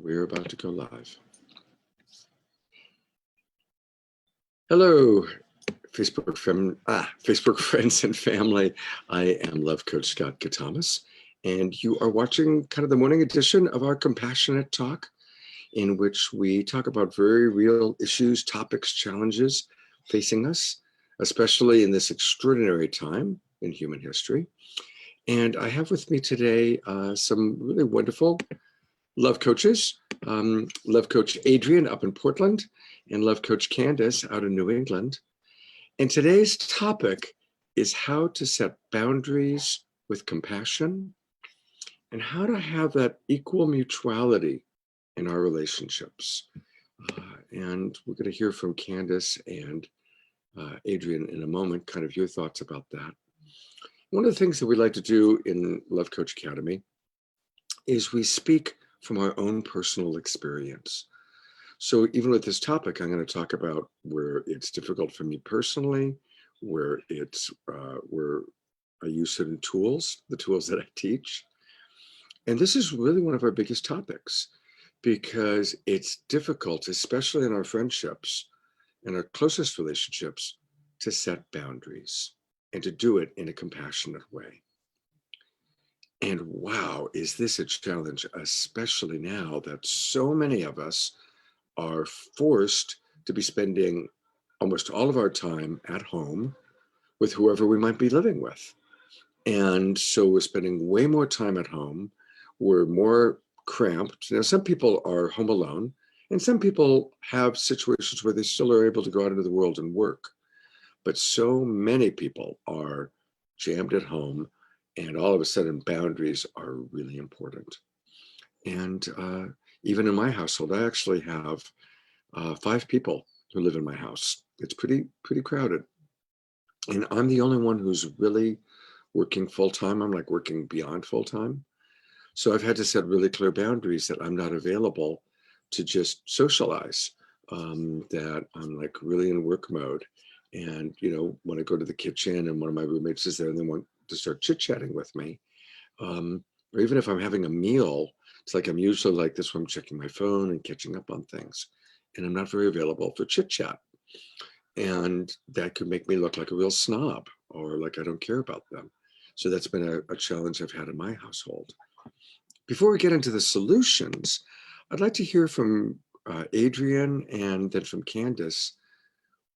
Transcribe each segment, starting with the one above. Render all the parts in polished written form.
We're about to go live. Hello, Facebook friends and family. I am Love Coach Scott Catamas, and you are watching kind of the morning edition of our Compassionate Talk, in which we talk about very real issues, topics, challenges facing us, especially in this extraordinary time in human history. And I have with me today some really wonderful love coaches, Love Coach Adrian up in Portland and Love Coach Candace out in New England. And today's topic is how to set boundaries with compassion and how to have that equal mutuality in our relationships. And we're going to hear from Candace and Adrian in a moment, kind of your thoughts about that. One of the things that we like to do in Love Coach Academy is we speak from our own personal experience. So even with this topic, I'm going to talk about where it's difficult for me personally, where it's where I use certain tools, the tools that I teach. And this is really one of our biggest topics because it's difficult, especially in our friendships and our closest relationships, to set boundaries and to do it in a compassionate way. And wow, is this a challenge, especially now that so many of us are forced to be spending almost all of our time at home with whoever we might be living with. And so we're spending way more time at home. We're more cramped. Now, some people are home alone, and some people have situations where they still are able to go out into the world and work. But so many people are jammed at home, and all of a sudden boundaries are really important. And even in my household, I actually have 5 people who live in my house. It's pretty crowded. And I'm the only one who's really working full-time. I'm like working beyond full-time. So I've had to set really clear boundaries that I'm not available to just socialize, that I'm like really in work mode. And, you know, when I go to the kitchen and one of my roommates is there and they want to start chit-chatting with me, or even if I'm having a meal, it's like I'm usually like this when I'm checking my phone and catching up on things, and I'm not very available for chit-chat. And that could make me look like a real snob or like I don't care about them. So that's been a challenge I've had in my household. Before we get into the solutions, I'd like to hear from Adrian and then from Candace,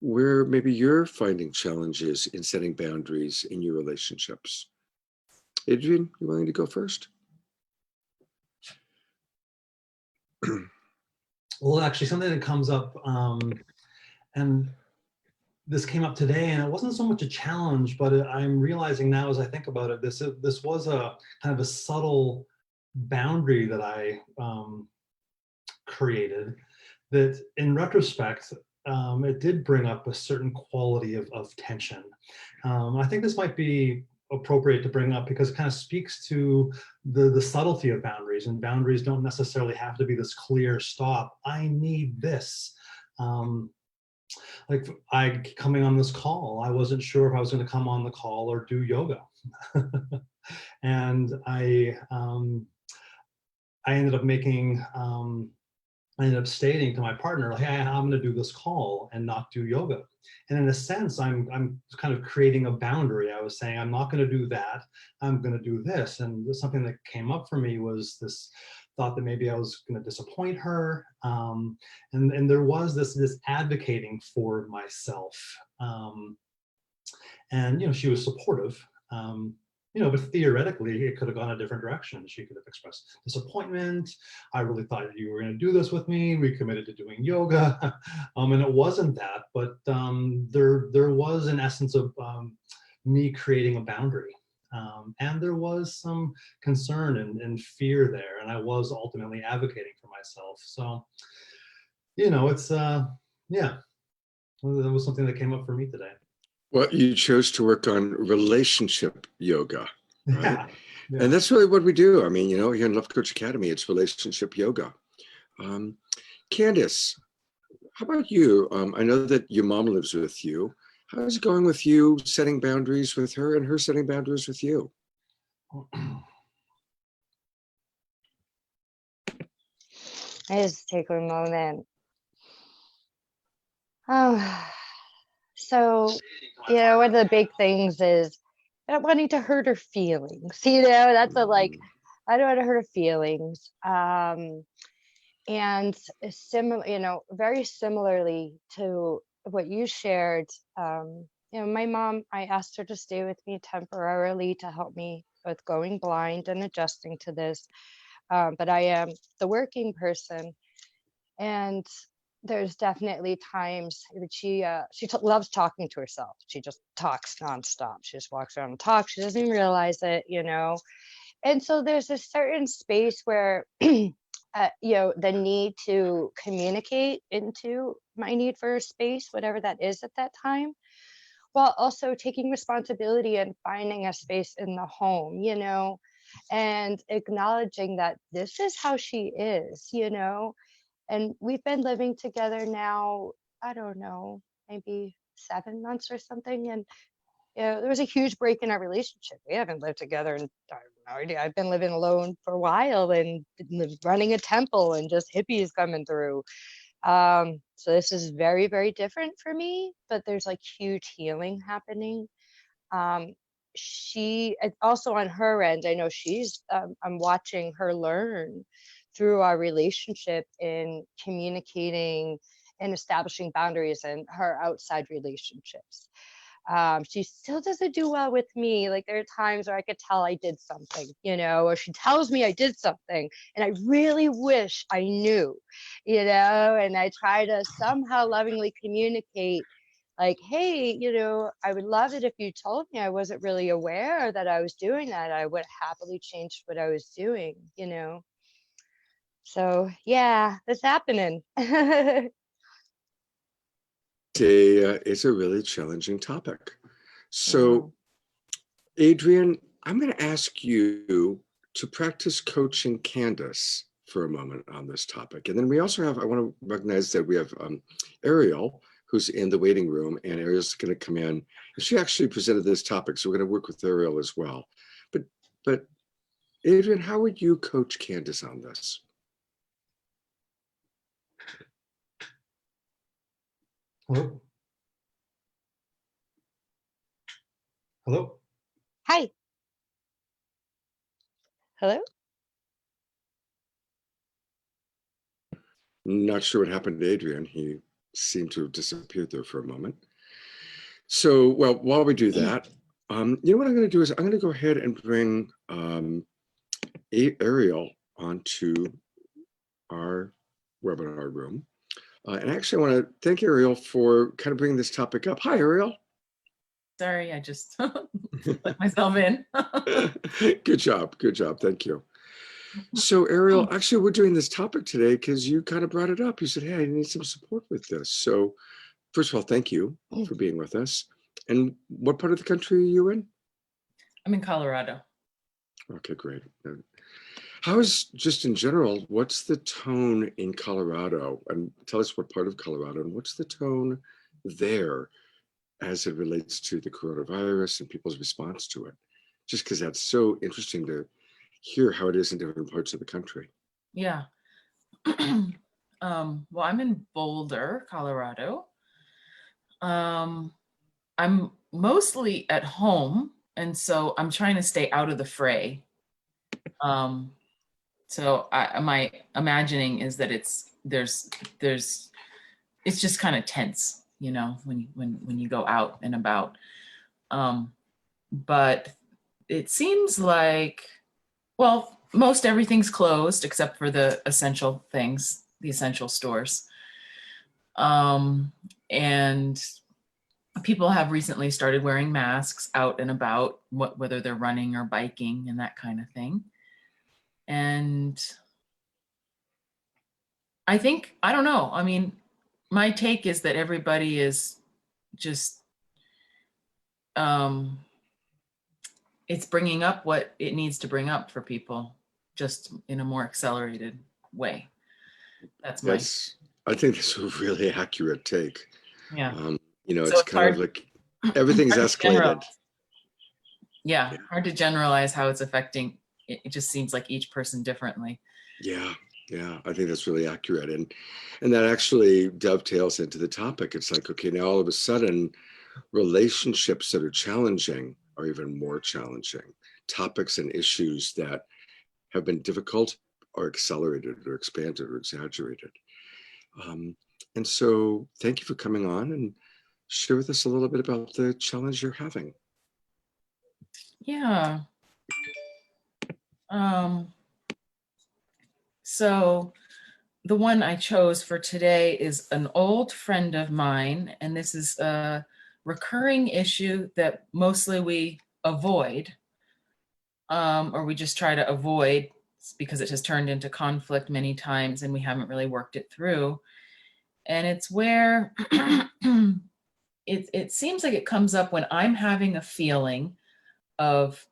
where maybe you're finding challenges in setting boundaries in your relationships. Adrian, you willing to go first? Well, actually, something that comes up, and this came up today, and it wasn't so much a challenge, but I'm realizing now as I think about it, this was a kind of a subtle boundary that I created that in retrospect, it did bring up a certain quality of tension. I think this might be appropriate to bring up because it kind of speaks to the subtlety of boundaries, and boundaries don't necessarily have to be this clear stop. I need this. Like coming on this call, I wasn't sure if I was going to come on the call or do yoga. And I ended up making, I ended up stating to my partner, like, hey, I'm going to do this call and not do yoga. And in a sense, I'm kind of creating a boundary. I was saying, I'm not going to do that. I'm going to do this. And something that came up for me was this thought that maybe I was going to disappoint her. And there was this advocating for myself. And, you know, she was supportive. You know, but theoretically, it could have gone a different direction. She could have expressed disappointment. I really thought you were going to do this with me. We committed to doing yoga, and it wasn't that. But there was an essence of me creating a boundary, and there was some concern and fear there. And I was ultimately advocating for myself. So, you know, it's yeah, that was something that came up for me today. Well, you chose to work on relationship yoga, right? Yeah. And that's really what we do. I mean, you know, here in Love Coach Academy, it's relationship yoga. Candace, how about you? I know that your mom lives with you. How's it going with you setting boundaries with her and her setting boundaries with you? I just take a moment. Oh, so, one of the big things is not wanting to hurt her feelings. That's like, I don't want to hurt her feelings. And similar, very similarly to what you shared, my mom, I asked her to stay with me temporarily to help me with going blind and adjusting to this. But I am the working person, and there's definitely times that she loves talking to herself. She just talks nonstop. She just walks around and talks. She doesn't even realize it. And so there's a certain space where, the need to communicate into my need for a space, whatever that is at that time, while also taking responsibility and finding a space in the home, and acknowledging that this is how she is, and we've been living together now, I don't know, maybe 7 months or something. And there was a huge break in our relationship. We haven't lived together in, I have no idea. I've been living alone for a while and running a temple and just hippies coming through. So this is very, very different for me, but there's like huge healing happening. She also on her end, I know I'm watching her learn through our relationship in communicating and establishing boundaries in her outside relationships. She still doesn't do well with me. Like there are times where I could tell I did something, or she tells me I did something and I really wish I knew, and I try to somehow lovingly communicate like, hey, I would love it if you told me. I wasn't really aware that I was doing that. I would happily change what I was doing, So yeah, that's happening. It's a really challenging topic. So, Adrian, I'm going to ask you to practice coaching Candace for a moment on this topic. And then we also have, I want to recognize that we have Ariel, who's in the waiting room, and Ariel's going to come in. And she actually presented this topic, so we're going to work with Ariel as well. But Adrian, how would you coach Candace on this? Hello? Hello? Hi. Hello? Not sure what happened to Adrian. He seemed to have disappeared there for a moment. So, well, while we do that, what I'm going to do is I'm going to go ahead and bring Ariel onto our webinar room. And actually, I want to thank Ariel for kind of bringing this topic up. Hi, Ariel. Sorry, I just let myself in. Good job. Good job. Thank you. So, Ariel, actually, we're doing this topic today because you kind of brought it up. You said, hey, I need some support with this. So, first of all, thank you for being with us. And what part of the country are you in? I'm in Colorado. Okay, great. How is, just in general, what's the tone in Colorado? And tell us what part of Colorado, and what's the tone there as it relates to the coronavirus and people's response to it? Just because that's so interesting to hear how it is in different parts of the country. Yeah. Well, I'm in Boulder, Colorado. I'm mostly at home, and so I'm trying to stay out of the fray. So my imagining is that it's just kind of tense, when you go out and about. But it seems like, well, most everything's closed except for the essential things, the essential stores. And people have recently started wearing masks out and about, whether they're running or biking and that kind of thing. And I think, I don't know. I mean, my take is that everybody is just, it's bringing up what it needs to bring up for people, just in a more accelerated way. I think that's a really accurate take. Yeah. So it's kind hard, of like everything's escalated. Hard to generalize how it's affecting. It just seems like each person differently. Yeah. Yeah, I think that's really accurate. And that actually dovetails into the topic. It's like, okay, now all of a sudden, relationships that are challenging are even more challenging. Topics and issues that have been difficult are accelerated or expanded or exaggerated. Um, and so thank you for coming on and share with us a little bit about the challenge you're having. Yeah. So the one I chose for today is an old friend of mine, and this is a recurring issue that mostly we avoid, or we just try to avoid because it has turned into conflict many times and we haven't really worked it through. And it's where it seems like it comes up when I'm having a feeling of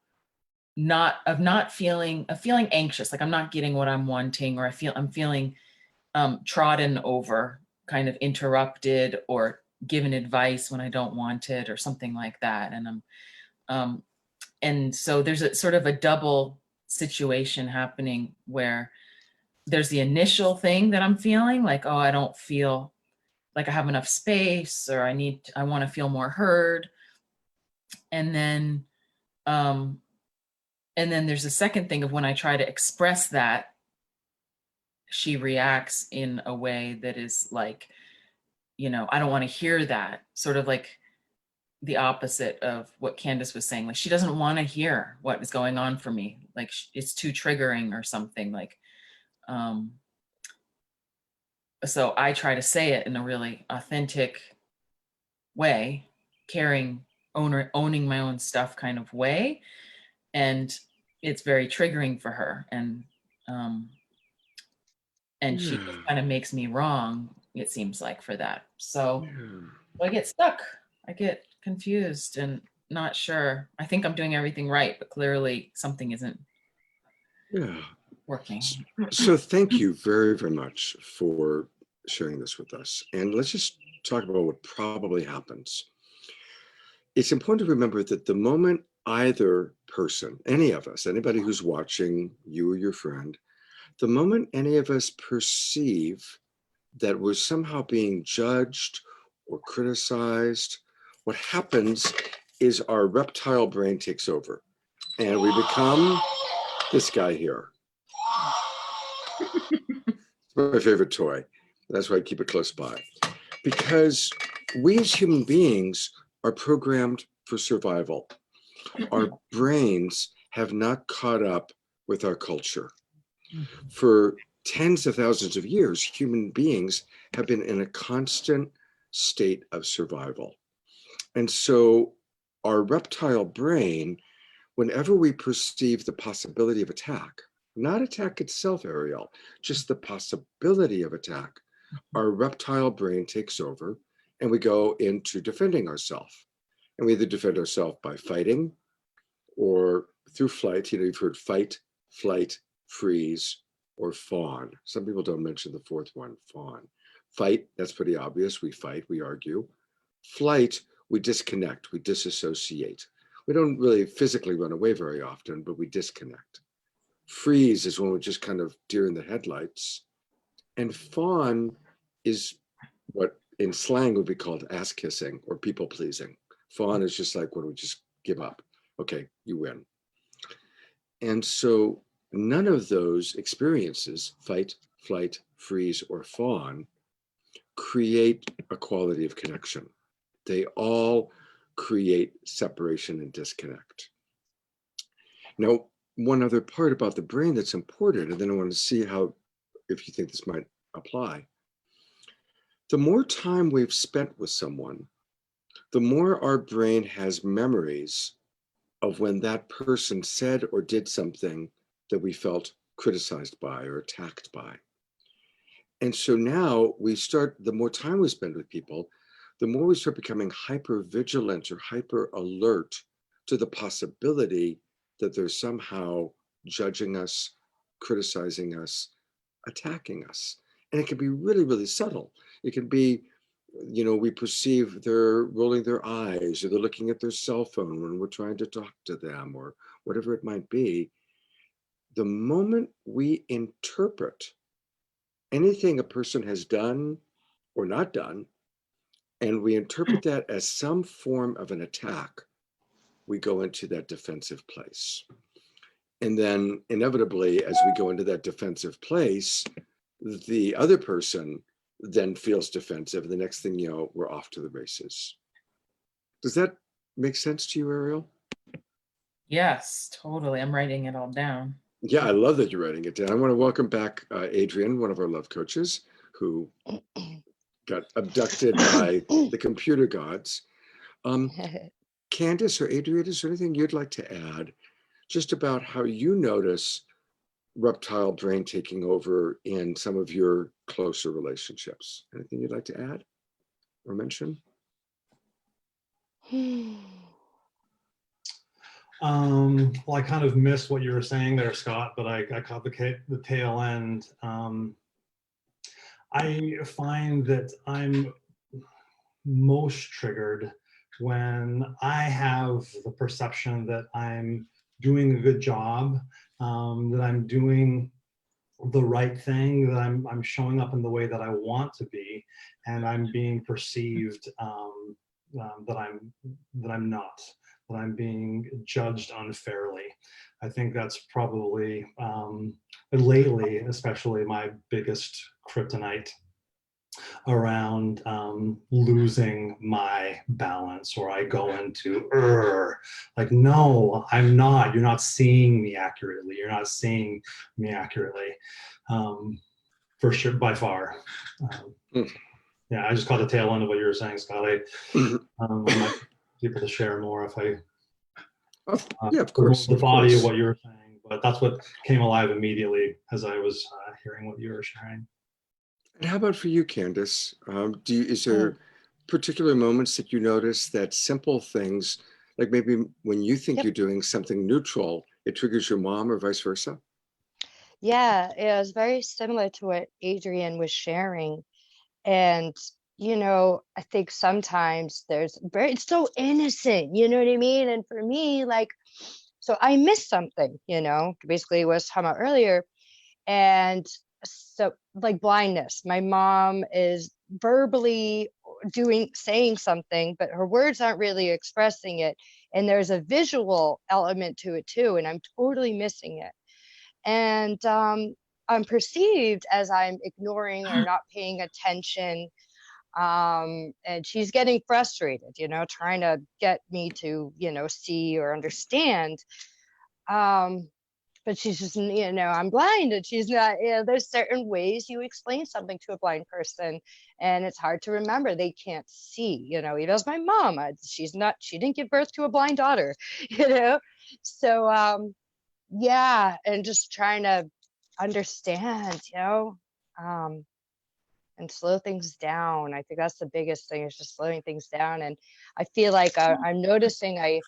not feeling anxious, like I'm not getting what I'm wanting, or I'm feeling trodden over, kind of interrupted, or given advice when I don't want it, or something like that. And so there's a sort of a double situation happening where there's the initial thing that I'm feeling like, oh, I don't feel like I have enough space, or I want to feel more heard. And then there's a second thing of when I try to express that, she reacts in a way that is like, I don't want to hear that, sort of like the opposite of what Candace was saying. Like, she doesn't want to hear what is going on for me. Like, it's too triggering or something. Like, so I try to say it in a really authentic way, owning my own stuff kind of way. And it's very triggering for her. And she just kind of makes me wrong, it seems like, for that. So I get stuck. I get confused and not sure. I think I'm doing everything right, but clearly something isn't working. So thank you very, very much for sharing this with us. And let's just talk about what probably happens. It's important to remember that the moment either person, any of us, anybody who's watching, you or your friend, the moment any of us perceive that we're somehow being judged or criticized, what happens is our reptile brain takes over and we become this guy here. It's my favorite toy. That's why I keep it close by. Because we as human beings are programmed for survival. Our brains have not caught up with our culture. For tens of thousands of years, human beings have been in a constant state of survival. And so our reptile brain, whenever we perceive the possibility of attack, not attack itself, Ariel, just the possibility of attack, our reptile brain takes over and we go into defending ourselves. And we either defend ourselves by fighting or through flight. You've heard fight, flight, freeze, or fawn. Some people don't mention the fourth one, fawn. Fight, that's pretty obvious. We fight, we argue. Flight, we disconnect, we disassociate. We don't really physically run away very often, but we disconnect. Freeze is when we're just kind of deer in the headlights. And fawn is what in slang would be called ass kissing or people pleasing. Fawn is just like when we just give up. Okay, you win. And so none of those experiences, fight, flight, freeze, or fawn, create a quality of connection. They all create separation and disconnect. Now, one other part about the brain that's important, and then I want to see how, if you think this might apply. The more time we've spent with someone, the more our brain has memories of when that person said or did something that we felt criticized by or attacked by. And so now the more time we spend with people, the more we start becoming hyper vigilant or hyper alert to the possibility that they're somehow judging us, criticizing us, attacking us. And it can be really, really subtle. It can be, we perceive they're rolling their eyes or they're looking at their cell phone when we're trying to talk to them or whatever it might be. The moment we interpret anything a person has done or not done, and we interpret that as some form of an attack, we go into that defensive place. And then inevitably, as we go into that defensive place, the other person then feels defensive. The next thing you know, we're off to the races. Does that make sense to you, Ariel? Yes, totally. I'm writing it all down. Yeah, I love that you're writing it down. I want to welcome back Adrian, one of our love coaches, who got abducted by the computer gods. Candace or Adrian, is there anything you'd like to add just about how you notice reptile brain taking over in some of your closer relationships? Anything you'd like to add or mention? Well, I kind of missed what you were saying there, Scott, but I caught the tail end. I find that I'm most triggered when I have the perception that I'm doing a good job, that I'm doing the right thing, that I'm showing up in the way that I want to be, and I'm being perceived that I'm not, that I'm being judged unfairly. I think that's probably lately, especially, my biggest kryptonite around losing my balance, or I go into like, no, I'm not, you're not seeing me accurately, you're not seeing me accurately, for sure, by far. Yeah, I just caught the tail end of what you were saying, Scott. I might be able to share more if I yeah, of course, the body of what you were saying, but that's what came alive immediately as I was hearing what you were sharing. And how about for you, Candace? Is there particular moments that you notice that simple things, like maybe when you think you're doing something neutral, it triggers your mom, or vice versa? Yeah, it was very similar to what Adrian was sharing. And, I think sometimes it's so innocent, you know what I mean? And for me, like, so I missed something, basically was talking about earlier. And so, like, blindness, my mom is verbally saying something, but her words aren't really expressing it. And there's a visual element to it too. And I'm totally missing it. And I'm perceived as I'm ignoring or not paying attention. And she's getting frustrated, trying to get me to, see or understand. But she's just, I'm blind, and she's not, there's certain ways you explain something to a blind person, and it's hard to remember. They can't see, even as my mom, she didn't give birth to a blind daughter, So, yeah, and just trying to understand, and slow things down. I think that's the biggest thing, is just slowing things down. And I feel like I'm noticing I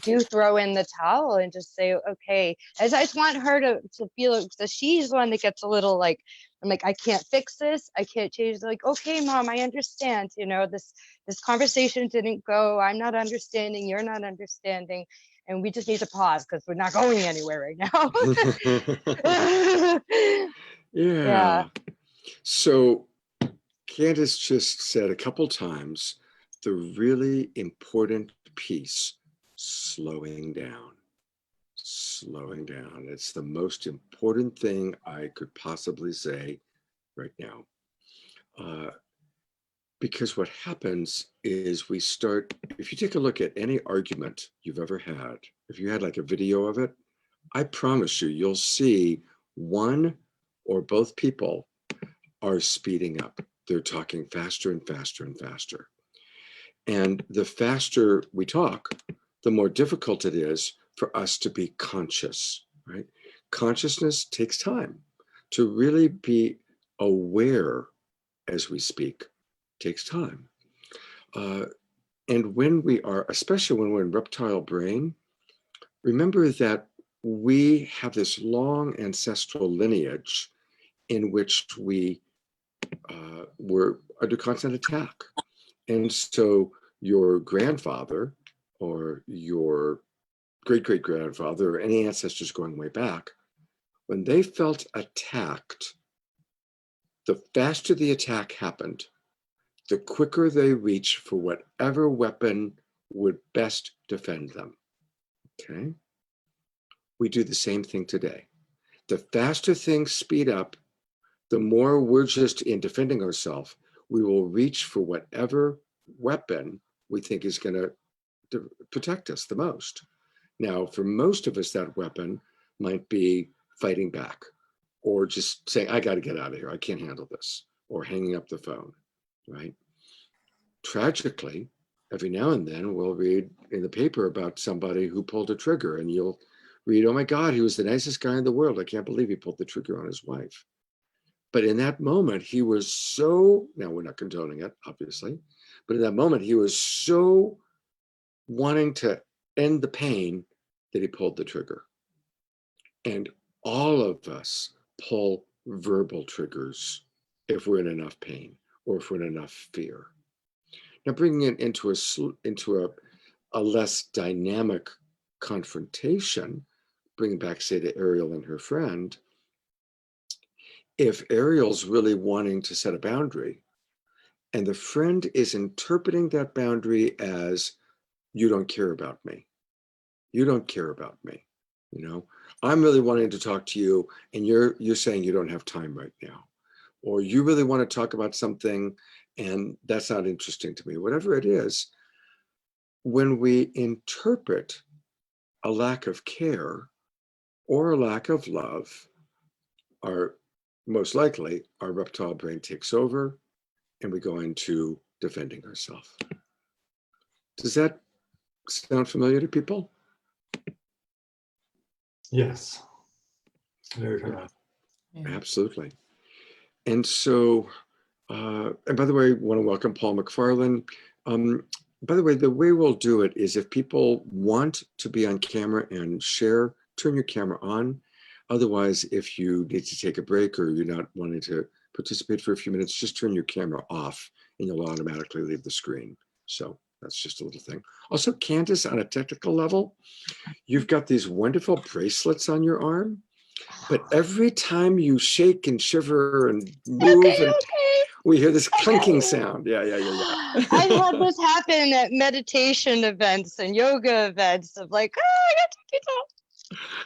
do throw in the towel and just say, okay, as I just want her to feel, that she's the one that gets a little like, I'm like, I can't fix this, I can't change. Like, okay, mom, I understand, this conversation didn't go, I'm not understanding, you're not understanding, and we just need to pause because we're not going anywhere right now. Yeah. So Candace just said a couple times the really important piece: slowing down. Slowing down. It's the most important thing I could possibly say right now. Because what happens is we start, if you take a look at any argument you've ever had, if you had like a video of it, I promise you'll see one or both people are speeding up. They're talking faster and faster and faster. And the faster we talk, the more difficult it is for us to be conscious, right? Consciousness takes time. To really be aware as we speak takes time. And when we are, especially when we're in reptile brain, remember that we have this long ancestral lineage in which we were under constant attack. And so your grandfather or your great-great-grandfather or any ancestors going way back, when they felt attacked, the faster the attack happened, the quicker they reach for whatever weapon would best defend them. Okay? We do the same thing today. The faster things speed up, the more we're just in defending ourselves, we will reach for whatever weapon we think is going to protect us the most. Now, for most of us, that weapon might be fighting back, or just saying, I got to get out of here, I can't handle this, or hanging up the phone, right? Tragically, every now and then we'll read in the paper about somebody who pulled a trigger, and you'll read, oh my God, he was the nicest guy in the world. I can't believe he pulled the trigger on his wife. But in that moment, he was so, now we're not condoning it, obviously, but in that moment, he was so wanting to end the pain that he pulled the trigger. And all of us pull verbal triggers if we're in enough pain or if we're in enough fear. Now, bringing it into a less dynamic confrontation, bringing back, say, to Ariel and her friend, if Ariel's really wanting to set a boundary and the friend is interpreting that boundary as, you don't care about me. You don't care about me. You know, I'm really wanting to talk to you and you're saying you don't have time right now. Or you really want to talk about something and that's not interesting to me. Whatever it is, when we interpret a lack of care or a lack of love, most likely our reptile brain takes over and we go into defending ourselves. Does that sound familiar to people? Yes. Very familiar. Yeah. Absolutely. And so, and by the way, I want to welcome Paul McFarlane. By the way we'll do it is if people want to be on camera and share, turn your camera on. Otherwise, if you need to take a break or you're not wanting to participate for a few minutes, just turn your camera off and you'll automatically leave the screen. So that's just a little thing. Also, Candace, on a technical level, you've got these wonderful bracelets on your arm, but every time you shake and shiver and move, Okay, and okay. we hear this clinking Okay. sound. Yeah. I've had this happen at meditation events and yoga events of like, oh, I got to get off.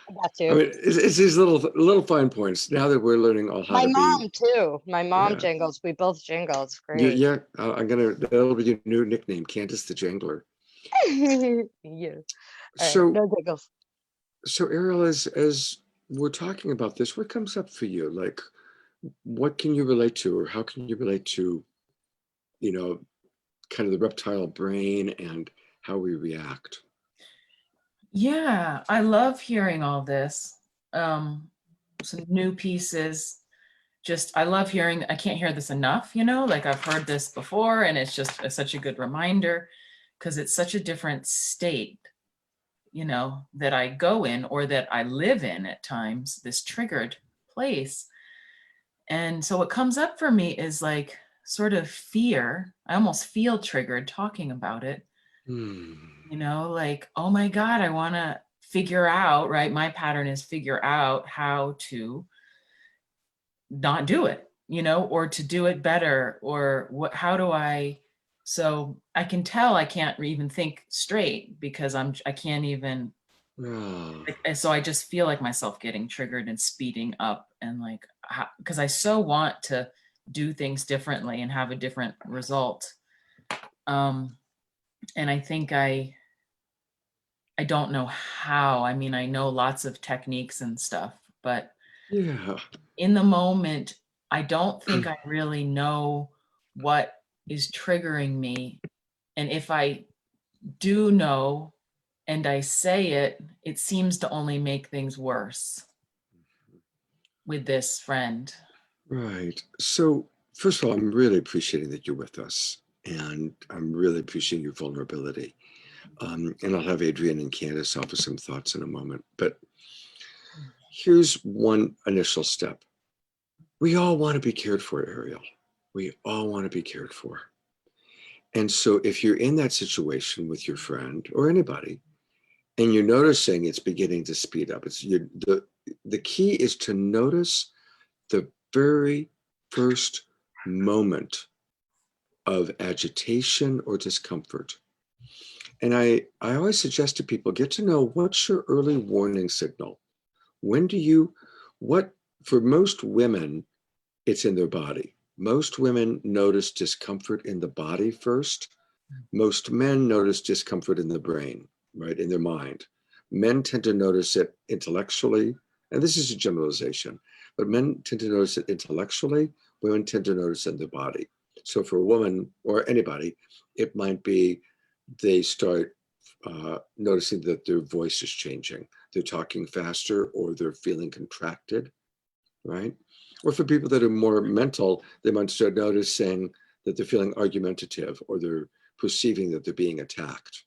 I got I to. mean, it's these little fine points. Now that we're learning all how My to mom be, too. My mom yeah. jingles. We both jingle. It's great. Yeah, that'll be your new nickname, Candace the Jangler. Yeah. All right, no jiggles. So Ariel, as we're talking about this, what comes up for you? Like, what can you relate to, or how can you relate to, you know, kind of the reptile brain and how we react? Yeah, I love hearing all this. Some new pieces. Just, I love hearing, I can't hear this enough, like I've heard this before and it's just such a good reminder because it's such a different state, that I go in or that I live in at times, this triggered place. And so what comes up for me is like sort of fear. I almost feel triggered talking about it. Like, oh my God, I want to figure out, right? My pattern is figure out how to not do it, or to do it better, or how do I, so I can tell I can't even think straight because I can't even, so I just feel like myself getting triggered and speeding up and like, because I so want to do things differently and have a different result. And I think I don't know how. I mean, I know lots of techniques and stuff, but in the moment, I don't think I really know what is triggering me. And if I do know and I say it, it seems to only make things worse with this friend. Right. So first of all, I'm really appreciating that you're with us, and I'm really appreciating your vulnerability. And I'll have Adrienne and Candace offer some thoughts in a moment. But here's one initial step. We all want to be cared for, Ariel. We all want to be cared for. And so if you're in that situation with your friend or anybody, and you're noticing it's beginning to speed up, the key is to notice the very first moment of agitation or discomfort. And I always suggest to people, get to know what's your early warning signal. When do you, for most women, it's in their body. Most women notice discomfort in the body first. Most men notice discomfort in the brain, right, in their mind. Men tend to notice it intellectually, and this is a generalization, but men tend to notice it intellectually, women tend to notice it in their body. So for a woman or anybody, it might be they start noticing that their voice is changing. They're talking faster or they're feeling contracted, right? Or for people that are more mental, they might start noticing that they're feeling argumentative or they're perceiving that they're being attacked.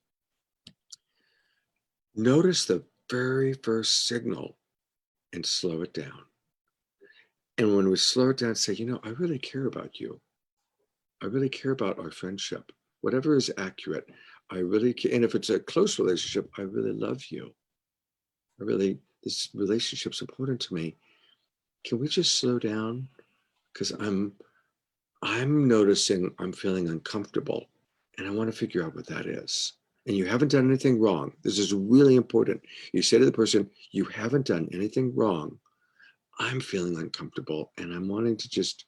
Notice the very first signal and slow it down. And when we slow it down, say, I really care about you. I really care about our friendship. Whatever is accurate, I really care. And if it's a close relationship, I really love you. This relationship's important to me. Can we just slow down? Because I'm noticing I'm feeling uncomfortable and I want to figure out what that is. And you haven't done anything wrong. This is really important. You say to the person, you haven't done anything wrong. I'm feeling uncomfortable and I'm wanting to just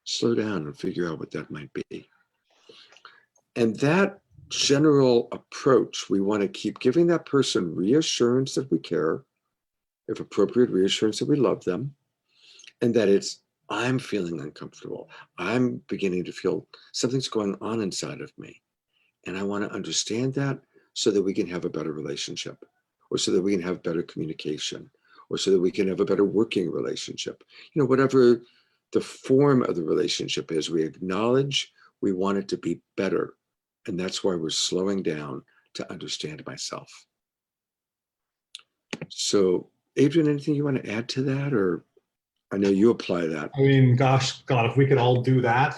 slow down and figure out what that might be. And that general approach, we want to keep giving that person reassurance that we care, if appropriate, reassurance that we love them, and that I'm feeling uncomfortable. I'm beginning to feel something's going on inside of me. And I want to understand that so that we can have a better relationship, or so that we can have better communication, or so that we can have a better working relationship. Whatever the form of the relationship is, we acknowledge we want it to be better. And that's why we're slowing down to understand myself. So, Adrian, anything you want to add to that? Or I know you apply that. I mean, gosh, God, if we could all do that.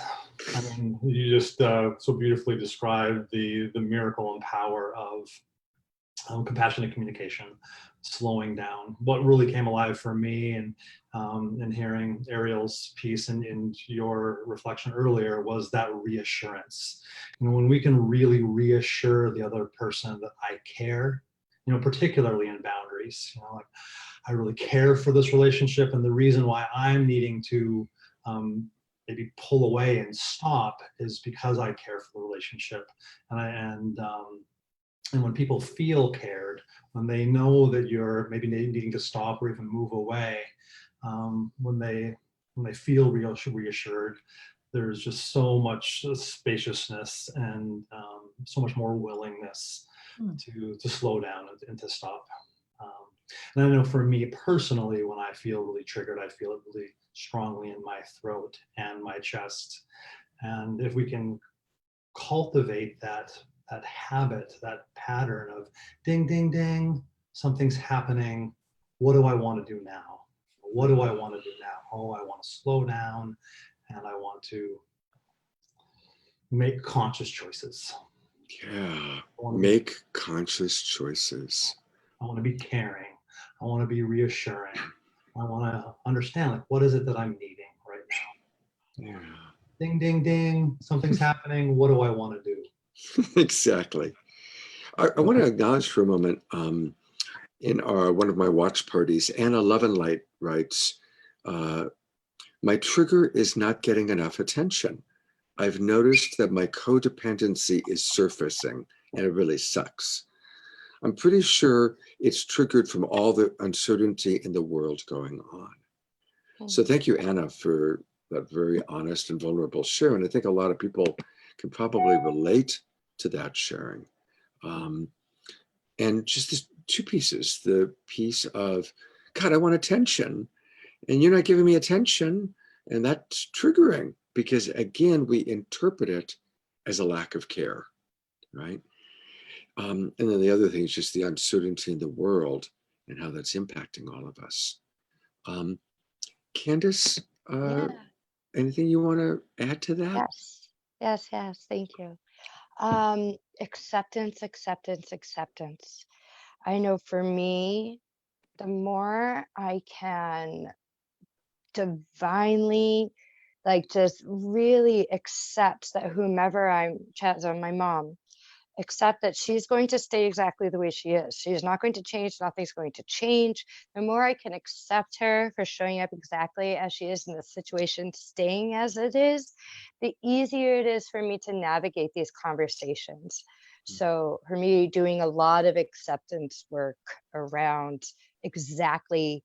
I mean, you just so beautifully described the miracle and power of compassionate communication, slowing down. What really came alive for me, and hearing Ariel's piece and your reflection earlier, was that reassurance. When we can really reassure the other person that I care, particularly in boundaries, like, I really care for this relationship, and the reason why I'm needing to maybe pull away and stop is because I care for the relationship. And when people feel cared, when they know that you're maybe needing to stop or even move away, when they feel reassured, there's just so much spaciousness and so much more willingness to slow down and to stop. And I know for me personally, when I feel really triggered, I feel it really strongly in my throat and my chest. And if we can cultivate that habit, that pattern of ding, ding, ding, something's happening. What do I want to do now? What do I want to do now? Oh, I want to slow down and I want to make conscious choices. Yeah, make conscious choices. I want to be caring. I want to be reassuring. I want to understand, like, what is it that I'm needing right now? Yeah. Ding, ding, ding, something's happening. What do I want to do? Exactly. I want to acknowledge for a moment, in one of my watch parties, Anna Lovenlight writes, my trigger is not getting enough attention. I've noticed that my codependency is surfacing and it really sucks. I'm pretty sure it's triggered from all the uncertainty in the world going on. So thank you, Anna, for that very honest and vulnerable share. And I think a lot of people can probably relate to that sharing. And just these two pieces, the piece of, God, I want attention and you're not giving me attention. And that's triggering because, again, we interpret it as a lack of care, right? And then the other thing is just the uncertainty in the world and how that's impacting all of us. Candace, anything you want to add to that? Yes. Thank you. Acceptance. I know for me, the more I can divinely like just really accept that whomever I'm chatting on, my mom, accept that she's going to stay exactly the way she is. She's not going to change. Nothing's going to change. The more I can accept her for showing up exactly as she is in the situation, staying as it is, the easier it is for me to navigate these conversations. So for me, doing a lot of acceptance work around exactly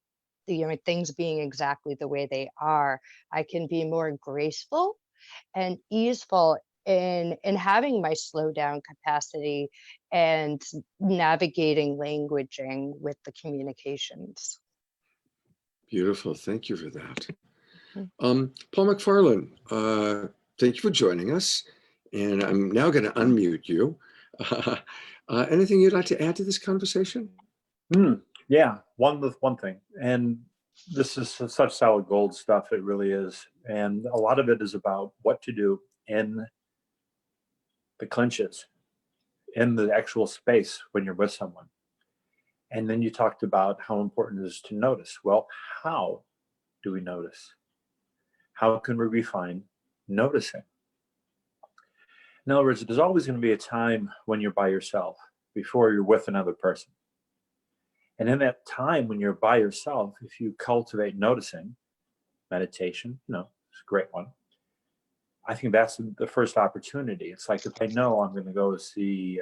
the things being exactly the way they are, I can be more graceful and easeful in having my slow down capacity and navigating languaging with the communications. Beautiful. Thank you for that. Mm. Paul McFarlane, thank you for joining us. And I'm now going to unmute you. Anything you'd like to add to this conversation? Yeah, one thing, and this is such solid gold stuff. It really is, and a lot of it is about what to do in the clinches, in the actual space when you're with someone. And then you talked about how important it is to notice. Well, how do we notice? How can we refine noticing? In other words, there's always going to be a time when you're by yourself before you're with another person. And in that time when you're by yourself, if you cultivate noticing, meditation, it's a great one. I think that's the first opportunity. It's like, if I know I'm going to go see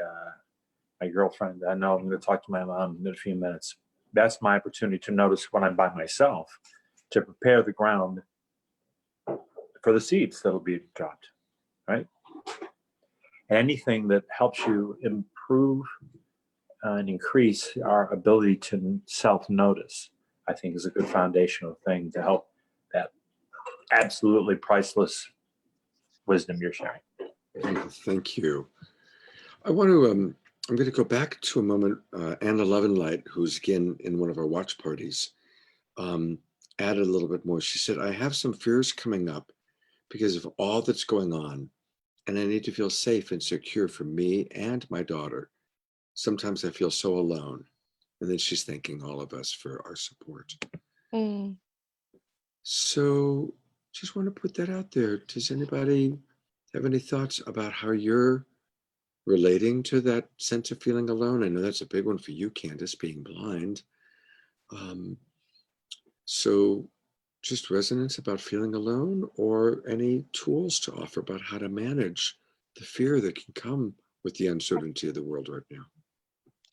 my girlfriend, I know I'm going to talk to my mom in a few minutes. That's my opportunity to notice when I'm by myself, to prepare the ground for the seeds that'll be dropped, right? Anything that helps you improve and increase our ability to self-notice, I think, is a good foundational thing to help that absolutely priceless wisdom you're sharing. Thank you. I want to, I'm going to go back to a moment. Anna Levenlight, who's again in one of our watch parties, added a little bit more. She said, I have some fears coming up because of all that's going on, and I need to feel safe and secure for me and my daughter. Sometimes I feel so alone. And then she's thanking all of us for our support. Mm. So just want to put that out there. Does anybody have any thoughts about how you're relating to that sense of feeling alone? I know that's a big one for you, Candace, being blind. So just resonance about feeling alone, or any tools to offer about how to manage the fear that can come with the uncertainty of the world right now?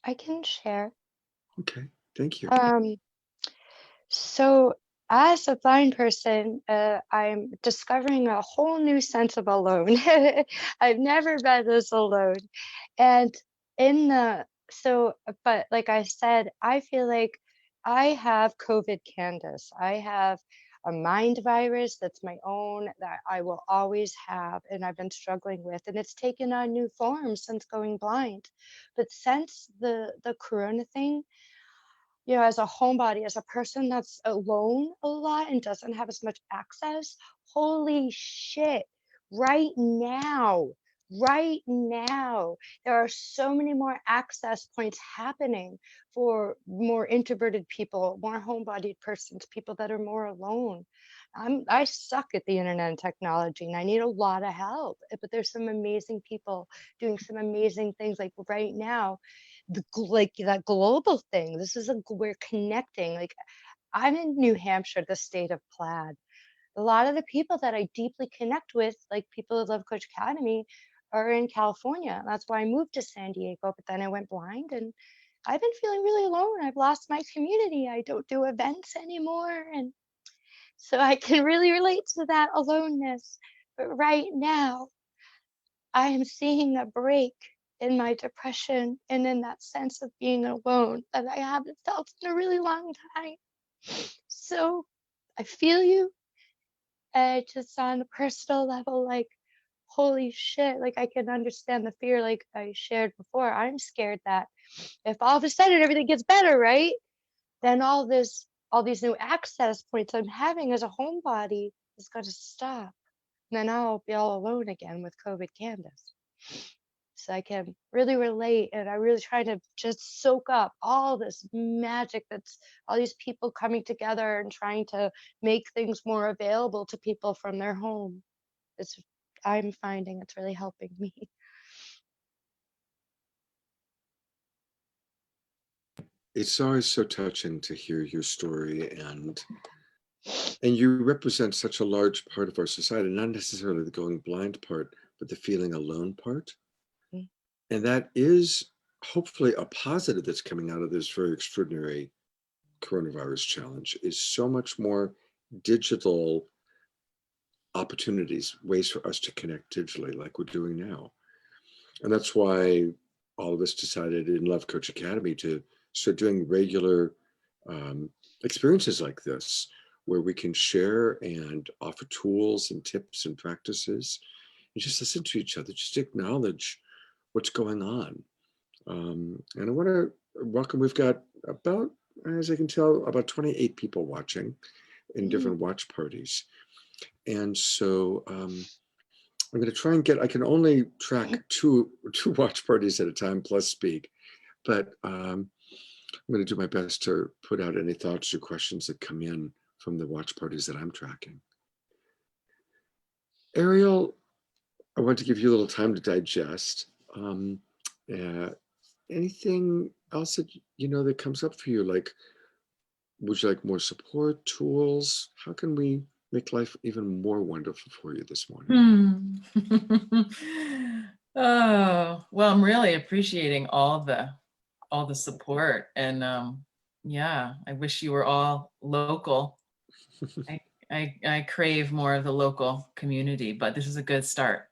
I can share. Okay, thank you. So as a blind person, I'm discovering a whole new sense of alone. I've never been this alone. And but like I said, I feel like I have COVID Candace. I have a mind virus that's my own, that I will always have, and I've been struggling with, and it's taken on new forms since going blind. But since the corona thing, as a homebody, as a person that's alone a lot and doesn't have as much access, holy shit, right now, there are so many more access points happening for more introverted people, more homebodied persons, people that are more alone. I suck at the internet and technology, and I need a lot of help. But there's some amazing people doing some amazing things. Like right now, like that global thing. We're connecting. Like I'm in New Hampshire, the state of plaid. A lot of the people that I deeply connect with, like people who love Coach Academy, are in California. That's why I moved to San Diego, but then I went blind and I've been feeling really alone. I've lost my community. I don't do events anymore. And so I can really relate to that aloneness. But right now, I am seeing a break in my depression and in that sense of being alone that I haven't felt in a really long time. So I feel you. Just on a personal level, like, holy shit, like I can understand the fear, like I shared before. I'm scared that if all of a sudden everything gets better, right? Then all these new access points I'm having as a homebody is going to stop. And then I'll be all alone again with COVID Candace. so I can really relate, and I really try to just soak up all this magic that's all these people coming together and trying to make things more available to people from their home. It's I'm finding it's really helping me. It's always so touching to hear your story, and you represent such a large part of our society, not necessarily the going blind part, but the feeling alone part. Mm. And that is hopefully a positive that's coming out of this very extraordinary coronavirus challenge, is so much more digital opportunities, ways for us to connect digitally like we're doing now. And that's why all of us decided in Love Coach Academy to start doing regular experiences like this, where we can share and offer tools and tips and practices and just listen to each other, just acknowledge what's going on. And I want to welcome, we've got about, as I can tell, about 28 people watching in different watch parties. And so I'm going to try and I can only track two watch parties at a time plus speak, but I'm going to do my best to put out any thoughts or questions that come in from the watch parties that I'm tracking. Ariel, I want to give you a little time to digest. Anything else that that comes up for you? Like, would you like more support, tools? How can we make life even more wonderful for you this morning? Oh, well, I'm really appreciating all the support, and yeah, I wish you were all local. I crave more of the local community, but this is a good start.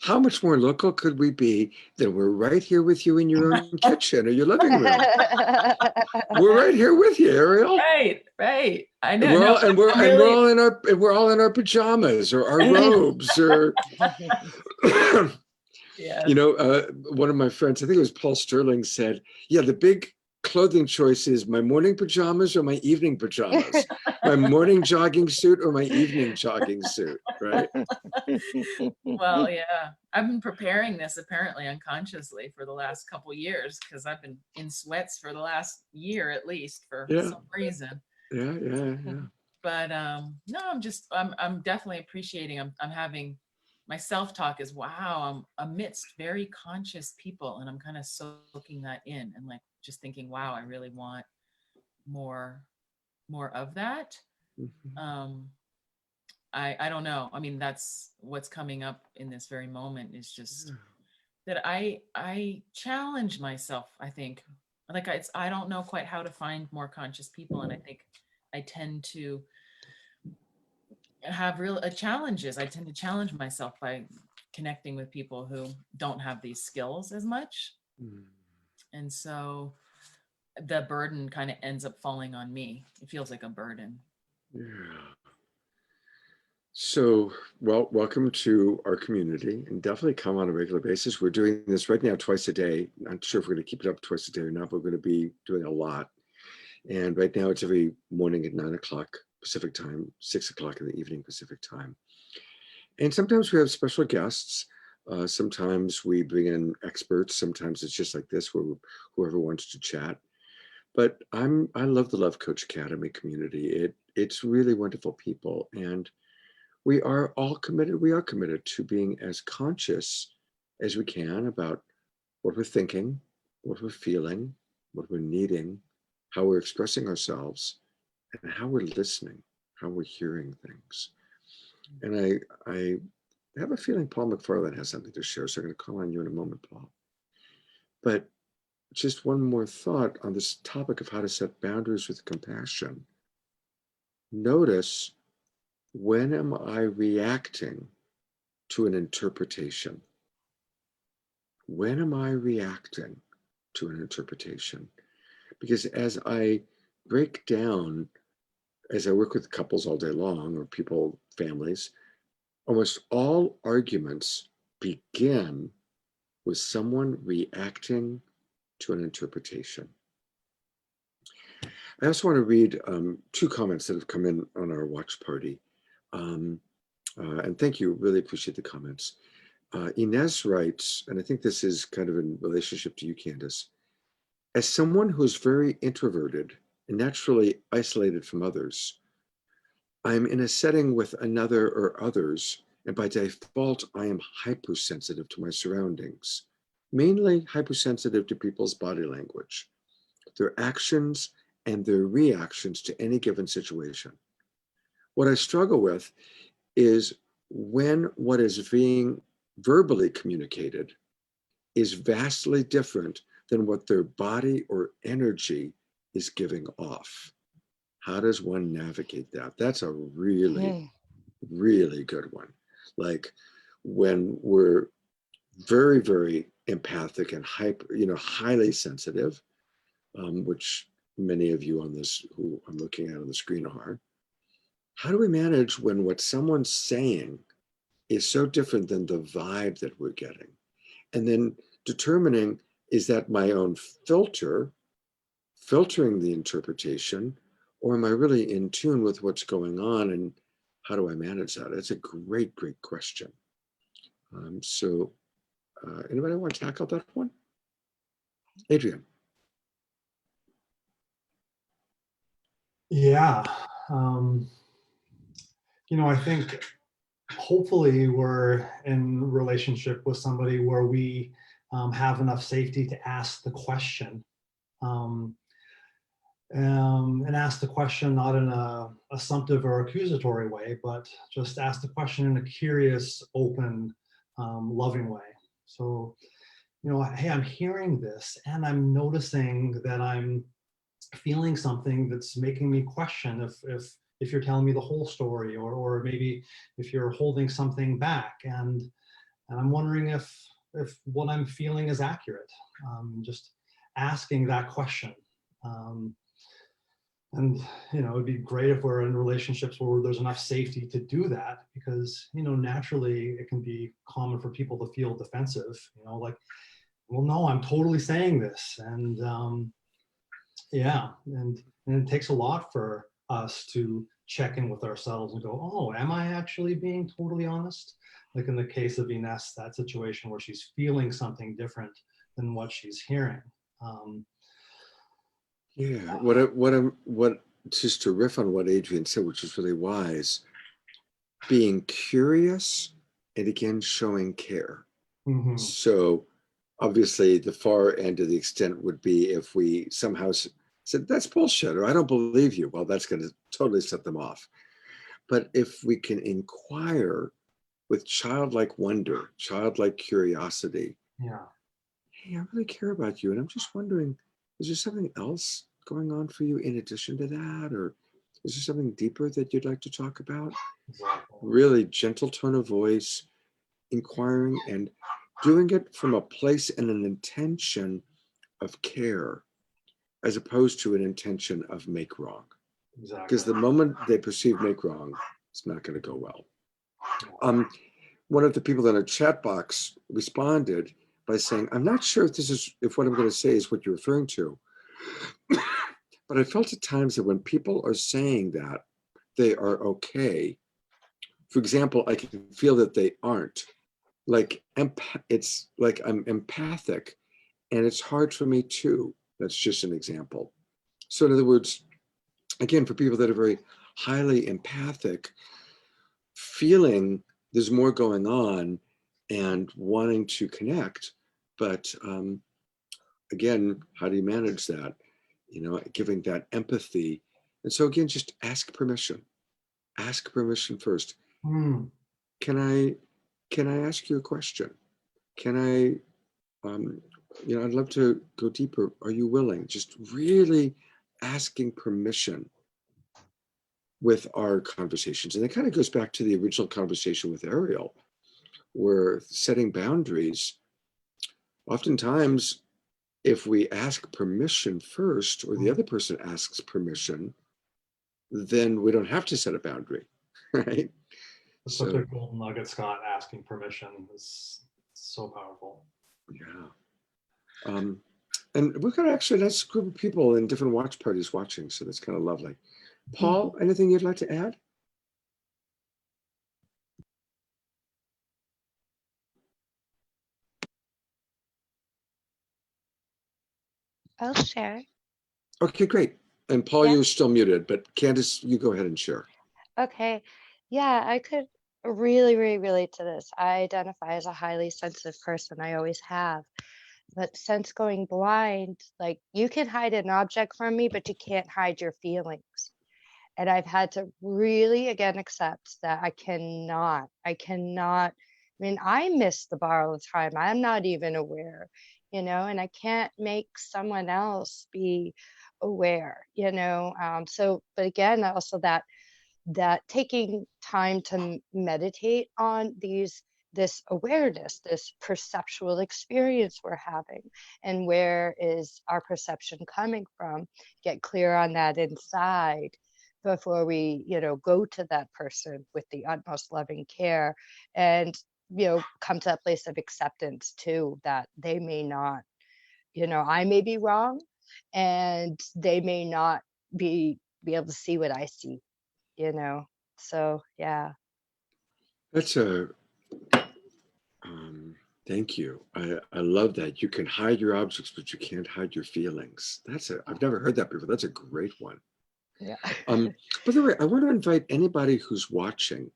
How much more local could we be than we're right here with you in your own kitchen or your living room? We're right here with you, Ariel. Right. I know. We're all in our pajamas or our robes or. Yeah. One of my friends, I think it was Paul Sterling, said, "Yeah, the big clothing choice is my morning pajamas or my evening pajamas, my morning jogging suit or my evening jogging suit." Right? Well, yeah, I've been preparing this apparently unconsciously for the last couple of years, because I've been in sweats for the last year at least for some reason. Yeah. But no, I'm definitely appreciating. I'm having my self-talk is, wow, I'm amidst very conscious people, and I'm kind of soaking that in and like just thinking, wow, I really want more of that. I don't know. I mean, that's what's coming up in this very moment, is just that I challenge myself. I think like I don't know quite how to find more conscious people, and I think I tend to have real challenges. I tend to challenge myself by connecting with people who don't have these skills as much. And so the burden kind of ends up falling on me. It feels like a burden. Yeah. So, well, welcome to our community, and definitely come on a regular basis. We're doing this right now twice a day. Not sure if we're going to keep it up twice a day or not, but we're going to be doing a lot. And right now it's every morning at 9 o'clock Pacific time, 6 o'clock in the evening Pacific time. And sometimes we have special guests. Sometimes we bring in experts. Sometimes it's just like this, where whoever wants to chat. But I love the Love Coach Academy community. It's really wonderful people, and we are all committed. We are committed to being as conscious as we can about what we're thinking, what we're feeling, what we're needing, how we're expressing ourselves, and how we're listening, how we're hearing things. And I have a feeling Paul McFarland has something to share, so I'm going to call on you in a moment, Paul. But just one more thought on this topic of how to set boundaries with compassion. Notice, when am I reacting to an interpretation? When am I reacting to an interpretation? Because as I break down, as I work with couples all day long, or people, families, almost all arguments begin with someone reacting to an interpretation. I also want to read two comments that have come in on our watch party. And thank you, really appreciate the comments. Inez writes, and I think this is kind of in relationship to you, Candace, as someone who's very introverted and naturally isolated from others, I'm in a setting with another or others, and by default, I am hypersensitive to my surroundings, mainly hypersensitive to people's body language, their actions, and their reactions to any given situation. What I struggle with is when what is being verbally communicated is vastly different than what their body or energy is giving off. How does one navigate that? That's a really, really good one. Like when we're very, very empathic and highly sensitive, which many of you on this who I'm looking at on the screen are. How do we manage when what someone's saying is so different than the vibe that we're getting? And then determining, is that my own filtering the interpretation, or am I really in tune with what's going on, and how do I manage that? It's a great, great question. Anybody want to tackle that one? Adrian. Yeah. I think hopefully we're in relationship with somebody where we have enough safety to ask the question. And ask the question not in a assumptive or accusatory way, but just ask the question in a curious, open, loving way. So, hey, I'm hearing this and I'm noticing that I'm feeling something that's making me question if you're telling me the whole story, or maybe if you're holding something back, and I'm wondering if what I'm feeling is accurate. Just asking that question. And it'd be great if we're in relationships where there's enough safety to do that, because naturally it can be common for people to feel defensive, like, well, no, I'm totally saying this. And yeah, and it takes a lot for us to check in with ourselves and go, oh, am I actually being totally honest? Like in the case of Ines, that situation where she's feeling something different than what she's hearing. Yeah, just to riff on what Adrian said, which is really wise, being curious and again showing care. Mm-hmm. So obviously the far end of the extent would be if we somehow said, that's bullshit, or I don't believe you. Well, that's going to totally set them off. But if we can inquire with childlike wonder, childlike curiosity, Yeah. Hey, I really care about you, and I'm just wondering, is there something else going on for you in addition to that? Or is there something deeper that you'd like to talk about? Exactly. Really gentle tone of voice, inquiring, and doing it from a place and an intention of care, as opposed to an intention of make wrong. Exactly. Because the moment they perceive make wrong, it's not going to go well. One of the people in a chat box responded by saying, I'm not sure if what I'm going to say is what you're referring to, but I felt at times that when people are saying that they are okay, for example, I can feel that they aren't. Like it's like I'm empathic, and it's hard for me too. That's just an example. So in other words, again, for people that are very highly empathic, feeling there's more going on and wanting to connect, but again, how do you manage that? Giving that empathy. And so again, just ask permission. Ask permission first. Can I ask you a question? Can I, I'd love to go deeper. Are you willing? Just really asking permission with our conversations. And it kind of goes back to the original conversation with Ariel, where setting boundaries, oftentimes, if we ask permission first, or the other person asks permission, then we don't have to set a boundary, right? It's such a golden nugget, Scott. Asking permission is so powerful. Yeah. And we've got actually a nice group of people in different watch parties watching, so that's kind of lovely. Paul, anything you'd like to add? I'll share. Okay, great. And Paul, Yeah. you're still muted, but Candace, you go ahead and share. Okay. Yeah, I could really, really relate to this. I identify as a highly sensitive person. I always have. But since going blind, like you can hide an object from me, but you can't hide your feelings. And I've had to really again accept that I cannot. I mean, I miss the bar all the time. I'm not even aware, and I can't make someone else be aware. So, but again, also that taking time to meditate on this awareness, this perceptual experience we're having, and where is our perception coming from, get clear on that inside before we go to that person with the utmost loving care, and come to that place of acceptance too, that they may not, I may be wrong, and they may not be able to see what I see, so yeah. That's a thank you. I love that. You can hide your objects, but you can't hide your feelings. I've never heard that before. That's a great one. Yeah. By the way, I want to invite anybody who's watching,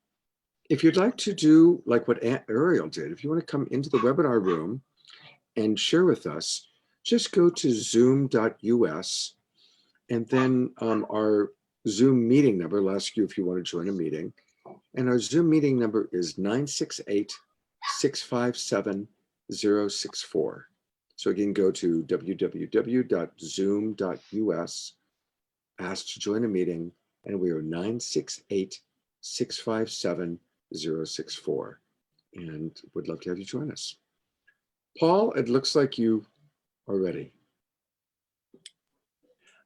if you'd like to do like what Aunt Ariel did, if you want to come into the webinar room and share with us, just go to zoom.us, and then our Zoom meeting number will ask you if you want to join a meeting. And our Zoom meeting number is 968-657-064. So again, go to www.zoom.us, ask to join a meeting, and we are 968-657-064. And would love to have you join us. Paul, it looks like you are ready.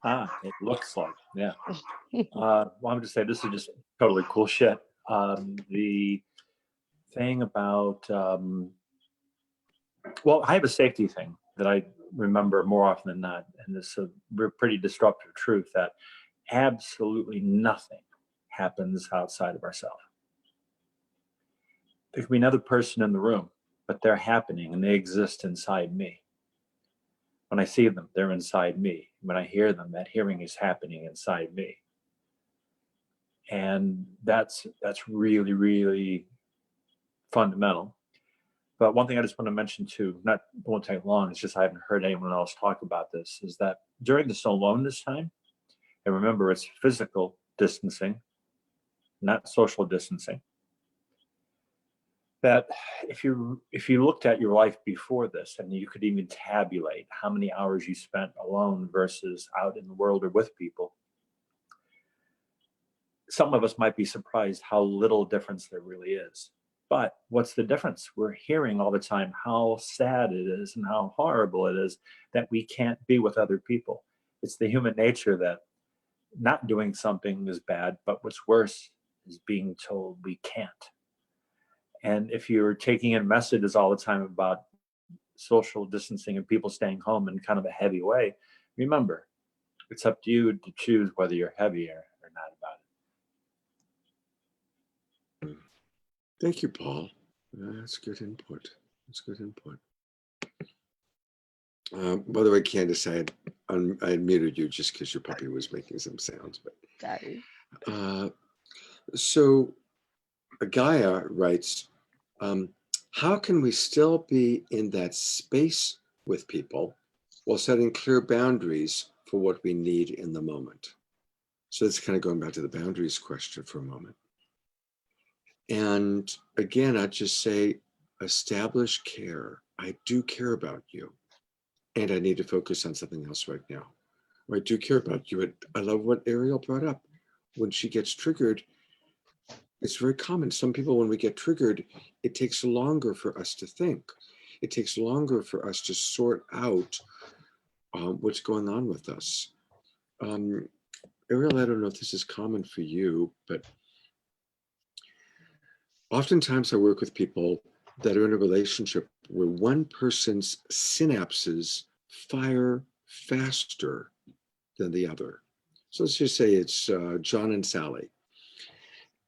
It looks like, yeah. Well, I'm just saying, this is just totally cool shit. The thing about, well, I have a safety thing that I remember more often than not, and this is a pretty disruptive truth, that absolutely nothing happens outside of ourselves. There could be another person in the room, but they're happening and they exist inside me. When I see them, they're inside me. When I hear them, that hearing is happening inside me. And that's really, really fundamental. But one thing I just want to mention too, won't take long, it's just I haven't heard anyone else talk about this, is that during this aloneness time, and remember it's physical distancing, not social distancing, that if you looked at your life before this, and you could even tabulate how many hours you spent alone versus out in the world or with people, some of us might be surprised how little difference there really is. But what's the difference? We're hearing all the time how sad it is and how horrible it is that we can't be with other people. It's the human nature that not doing something is bad, but what's worse is being told we can't. And if you're taking in messages all the time about social distancing and people staying home in kind of a heavy way, remember, it's up to you to choose whether you're heavy or not about it. Thank you, Paul. That's good input. By the way, Candace, I muted you just because your puppy was making some sounds. But Sorry. So Gaia writes, how can we still be in that space with people while setting clear boundaries for what we need in the moment? So it's kind of going back to the boundaries question for a moment. And again, I'd just say, establish care. I do care about you, and I need to focus on something else right now. Or I do care about you. I love what Ariel brought up. When she gets triggered, it's very common. Some people, when we get triggered, it takes longer for us to think. It takes longer for us to sort out what's going on with us. Ariel, I don't know if this is common for you, but oftentimes I work with people that are in a relationship where one person's synapses fire faster than the other. So let's just say it's John and Sally.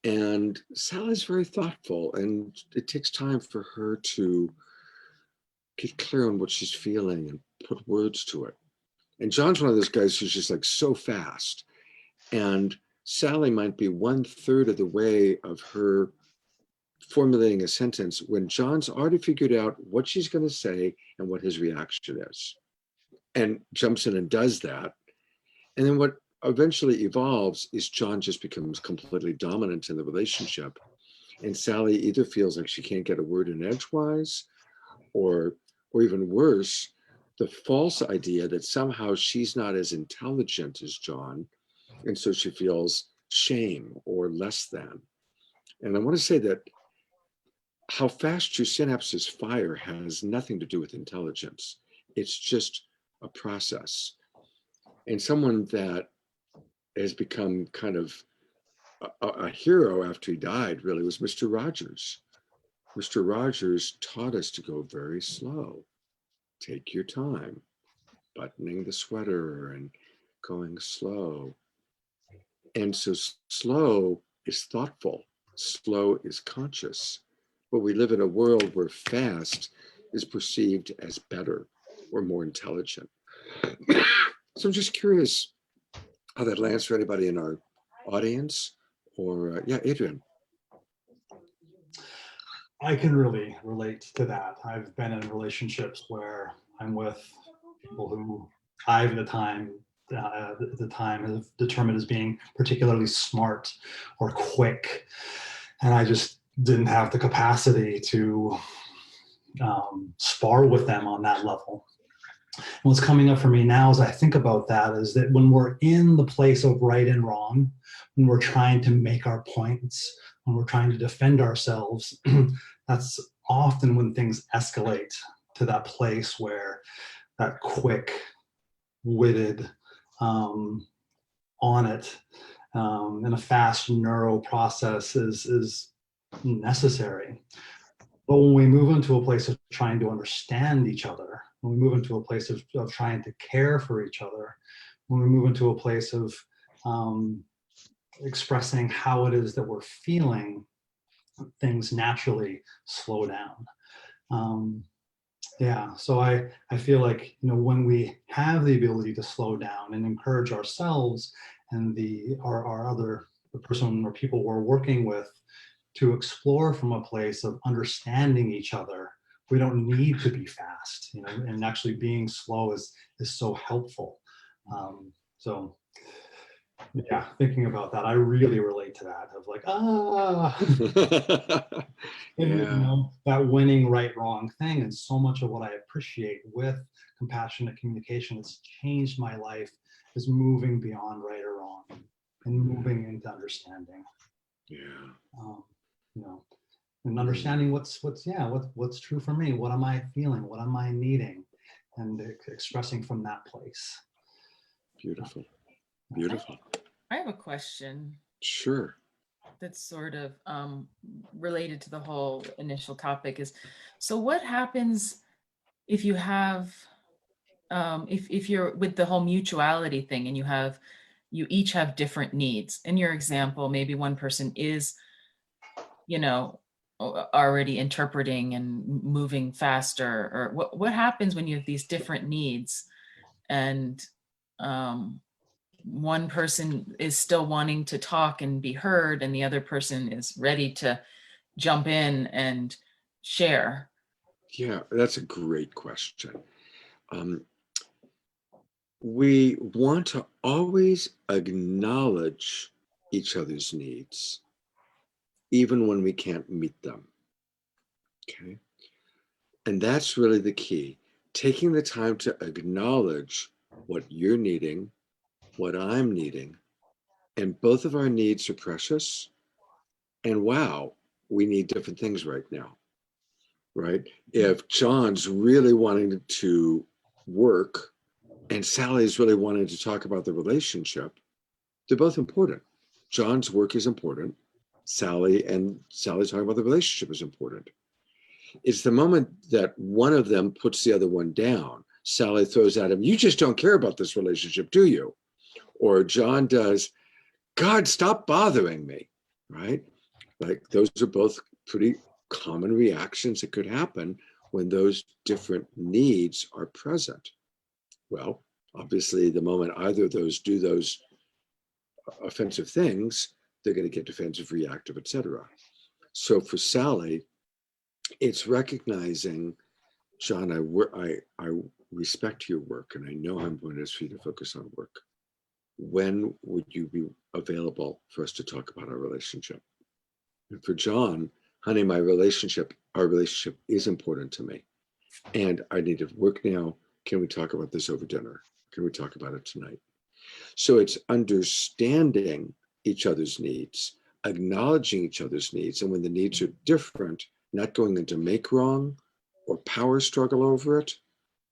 And Sally's very thoughtful, and it takes time for her to get clear on what she's feeling and put words to it. And John's one of those guys who's just like so fast. And Sally might be 1/3 of the way of her formulating a sentence when John's already figured out what she's going to say and what his reaction is, and jumps in and does that. And then what eventually evolves is John just becomes completely dominant in the relationship. And Sally either feels like she can't get a word in edgewise, or even worse, the false idea that somehow she's not as intelligent as John. And so she feels shame or less than. And I want to say that how fast your synapses fire has nothing to do with intelligence. It's just a process. And someone that has become kind of a hero after he died really was Mr. Rogers. Mr. Rogers taught us to go very slow. Take your time, buttoning the sweater and going slow. And so slow is thoughtful, slow is conscious. But we live in a world where fast is perceived as better or more intelligent. So I'm just curious how that lands for anybody in our audience, or yeah, Adrian. I can really relate to that. I've been in relationships where I'm with people who I've at the time have determined as being particularly smart or quick, and I just didn't have the capacity to spar with them on that level. And what's coming up for me now as I think about that is that when we're in the place of right and wrong, when we're trying to make our points, when we're trying to defend ourselves, that's often when things escalate to that place where that quick-witted, on it, and a fast neuro process is necessary. But when we move into a place of trying to understand each other, when we move into a place of trying to care for each other, when we move into a place of expressing how it is that we're feeling, things naturally slow down. Yeah, so I feel like, when we have the ability to slow down and encourage ourselves and the person or people we're working with to explore from a place of understanding each other, we don't need to be fast, and actually being slow is so helpful. So yeah, thinking about that, I really relate to that of like, Yeah. that winning right wrong thing. And so much of what I appreciate with compassionate communication that's changed my life is moving beyond right or wrong and moving into understanding. Yeah. And understanding what's true for me. What am I feeling? What am I needing? And expressing from that place. Beautiful. Beautiful. I have a question. Sure. That's sort of related to the whole initial topic is, so what happens if you have, if you're with the whole mutuality thing and you each have different needs? In your example, maybe one person is, already interpreting and moving faster, or what happens when you have these different needs and one person is still wanting to talk and be heard and the other person is ready to jump in and share? Yeah, that's a great question. We want to always acknowledge each other's needs, even when we can't meet them. Okay. And that's really the key. Taking the time to acknowledge what you're needing, what I'm needing, and both of our needs are precious. And wow, we need different things right now, right? If John's really wanting to work and Sally's really wanting to talk about the relationship, they're both important. John's work is important. Sally talking about the relationship is important. It's the moment that one of them puts the other one down. Sally throws at him, "You just don't care about this relationship, do you?" Or John does, "God, stop bothering me," right? Like those are both pretty common reactions that could happen when those different needs are present. Well, Obviously, the moment either of those do those offensive things, they're going to get defensive, reactive, etc. So for Sally, it's recognizing, John, I respect your work, and I know how important it is for you to focus on work. When would you be available for us to talk about our relationship? And for John, honey, our relationship is important to me. And I need to work now. Can we talk about this over dinner? Can we talk about it tonight? So it's understanding each other's needs, acknowledging each other's needs. And when the needs are different, not going into make wrong or power struggle over it,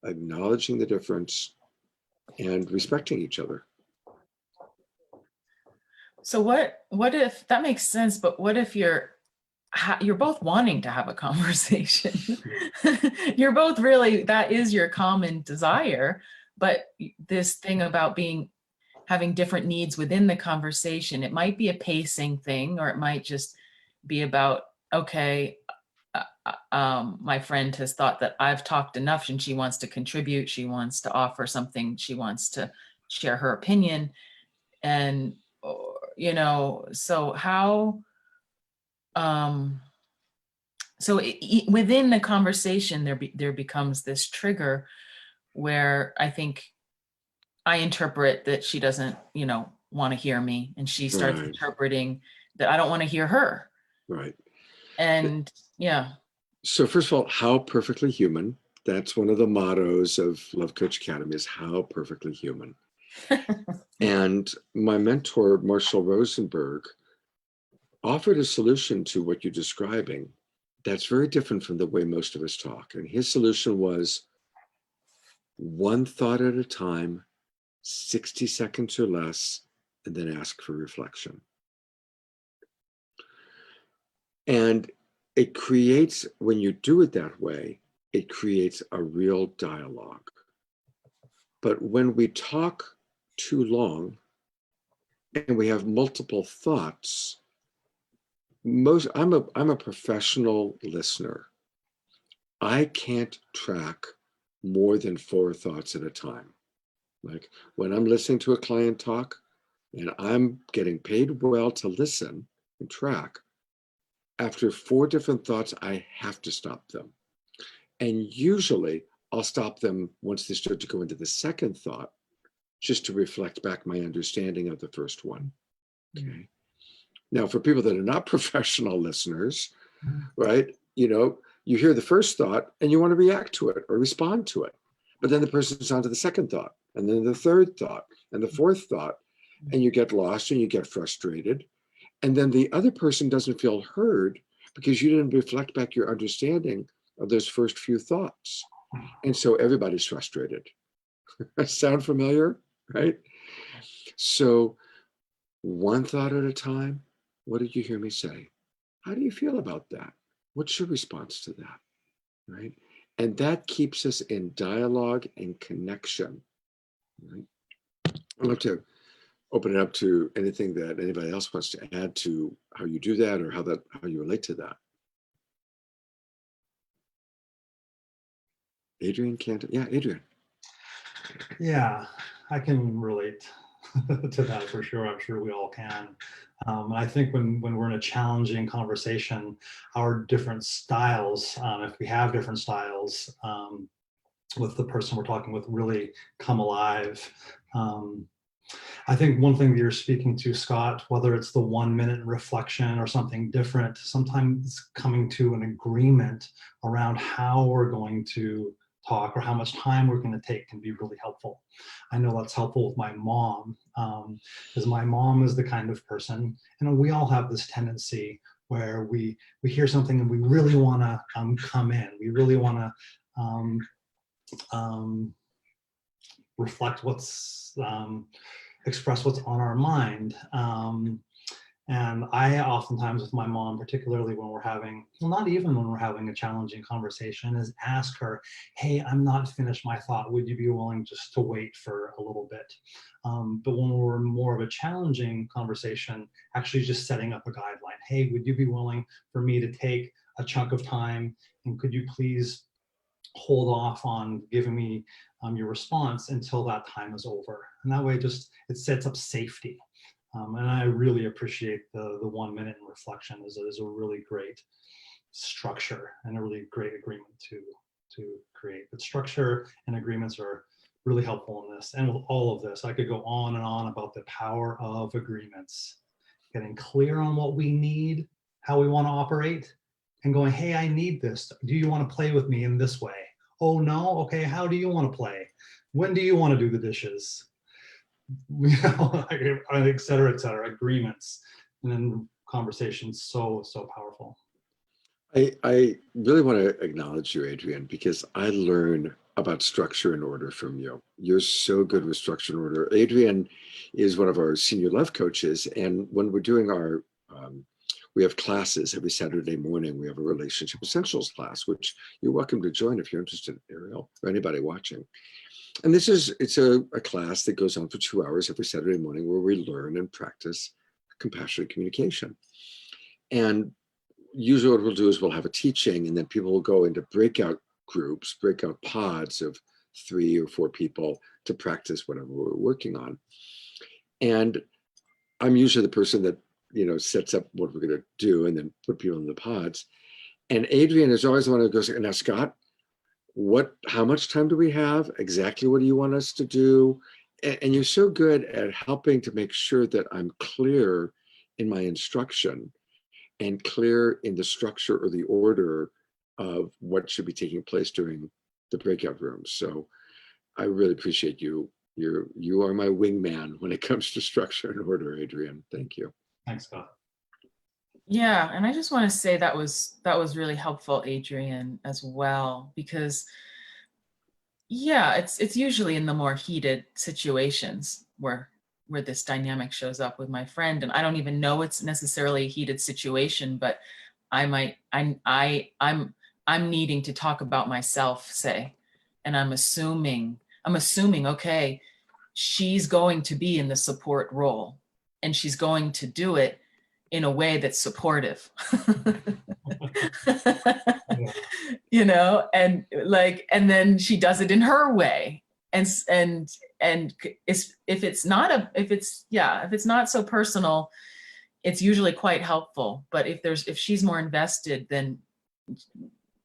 acknowledging the difference and respecting each other. So what if that makes sense, but what if you're both wanting to have a conversation? You're both really, that is your common desire, but this thing about having different needs within the conversation, it might be a pacing thing, or it might just be about, okay, my friend has thought that I've talked enough and she wants to contribute, she wants to offer something, she wants to share her opinion. And, you know, so how, so within the conversation, there becomes this trigger where I think I interpret that she doesn't, you know, want to hear me, and she starts Right. interpreting that I don't want to hear her. Right. And yeah. So first of all, how perfectly human. That's one of the mottos of Love Coach Academy, is how perfectly human. And my mentor, Marshall Rosenberg, offered a solution to what you're describing that's very different from the way most of us talk. And his solution was one thought at a time, 60 seconds or less, and then ask for reflection. And it creates, when you do it that way, it creates a real dialogue. But when we talk too long and we have multiple thoughts, I'm a professional listener. I can't track more than 4 thoughts at a time. Like when I'm listening to a client talk and I'm getting paid well to listen and track, after 4 different thoughts, I have to stop them. And usually I'll stop them once they start to go into the second thought, just to reflect back my understanding of the first one. Okay. Now, for people that are not professional listeners, right, you know, you hear the first thought and you want to react to it or respond to it. But then the person's on to the second thought, and then the third thought, and the fourth thought, and you get lost and you get frustrated. And then the other person doesn't feel heard because you didn't reflect back your understanding of those first few thoughts. And so everybody's frustrated. Sound familiar, right? So one thought at a time. What did you hear me say? How do you feel about that? What's your response to that, right? And that keeps us in dialogue and connection, right? I'd love to open it up to anything that anybody else wants to add to how you do that, or how you relate to that. Adrian can't. Yeah, Adrian. Yeah, I can relate to that for sure. I'm sure we all can. I think when we're in a challenging conversation, our different styles, if we have different styles with the person we're talking with, really come alive. I think one thing that you're speaking to, Scott, whether it's the 1 minute reflection or something different, sometimes coming to an agreement around how we're going to talk or how much time we're going to take can be really helpful. I know that's helpful with my mom, because my mom is the kind of person, and we all have this tendency where we hear something and we really want to come in. We really want to reflect express what's on our mind. And I oftentimes with my mom, particularly when we're having, well, not even when we're having a challenging conversation, is ask her, hey, I'm not finished my thought. Would you be willing just to wait for a little bit? But when we're in more of a challenging conversation, actually just setting up a guideline. Hey, would you be willing for me to take a chunk of time? And could you please hold off on giving me your response until that time is over. And that way it sets up safety. And I really appreciate the 1 minute in reflection is a really great structure and a really great agreement to create. But structure and agreements are really helpful in this. And with all of this, I could go on and on about the power of agreements, getting clear on what we need, how we want to operate, and going, hey, I need this. Do you want to play with me in this way? Oh, no? Okay, how do you want to play? When do you want to do the dishes? You know, et cetera, agreements. And then conversations, so powerful. I really want to acknowledge you, Adrian, because I learn about structure and order from you. You're so good with structure and order. Adrian is one of our senior love coaches. And when we're doing our, we have classes every Saturday morning. We have a relationship essentials class, which you're welcome to join if you're interested, Ariel, or anybody watching. And it's a class that goes on for 2 hours every Saturday morning where we learn and practice compassionate communication. And usually what we'll do is we'll have a teaching, and then people will go into breakout groups, breakout pods of 3 or 4 people to practice whatever we're working on. And I'm usually the person that, you know, sets up what we're going to do and then put people in the pods. And Adrian is always the one who goes, now, Scott, how much time do we have? Exactly what do you want us to do? And you're so good at helping to make sure that I'm clear in my instruction and clear in the structure or the order of what should be taking place during the breakout rooms. So I really appreciate you. You are my wingman when it comes to structure and order, Adrian. Thank you. Thanks, Scott. Yeah, and I just want to say that was really helpful, Adrian, as well, because yeah, it's usually in the more heated situations where this dynamic shows up with my friend, and I don't even know it's necessarily a heated situation, but I'm needing to talk about myself, say, and I'm assuming, okay, she's going to be in the support role and she's going to do it in a way that's supportive. Yeah. You know, and then she does it in her way. And if it's not so personal, it's usually quite helpful. But if she's more invested, then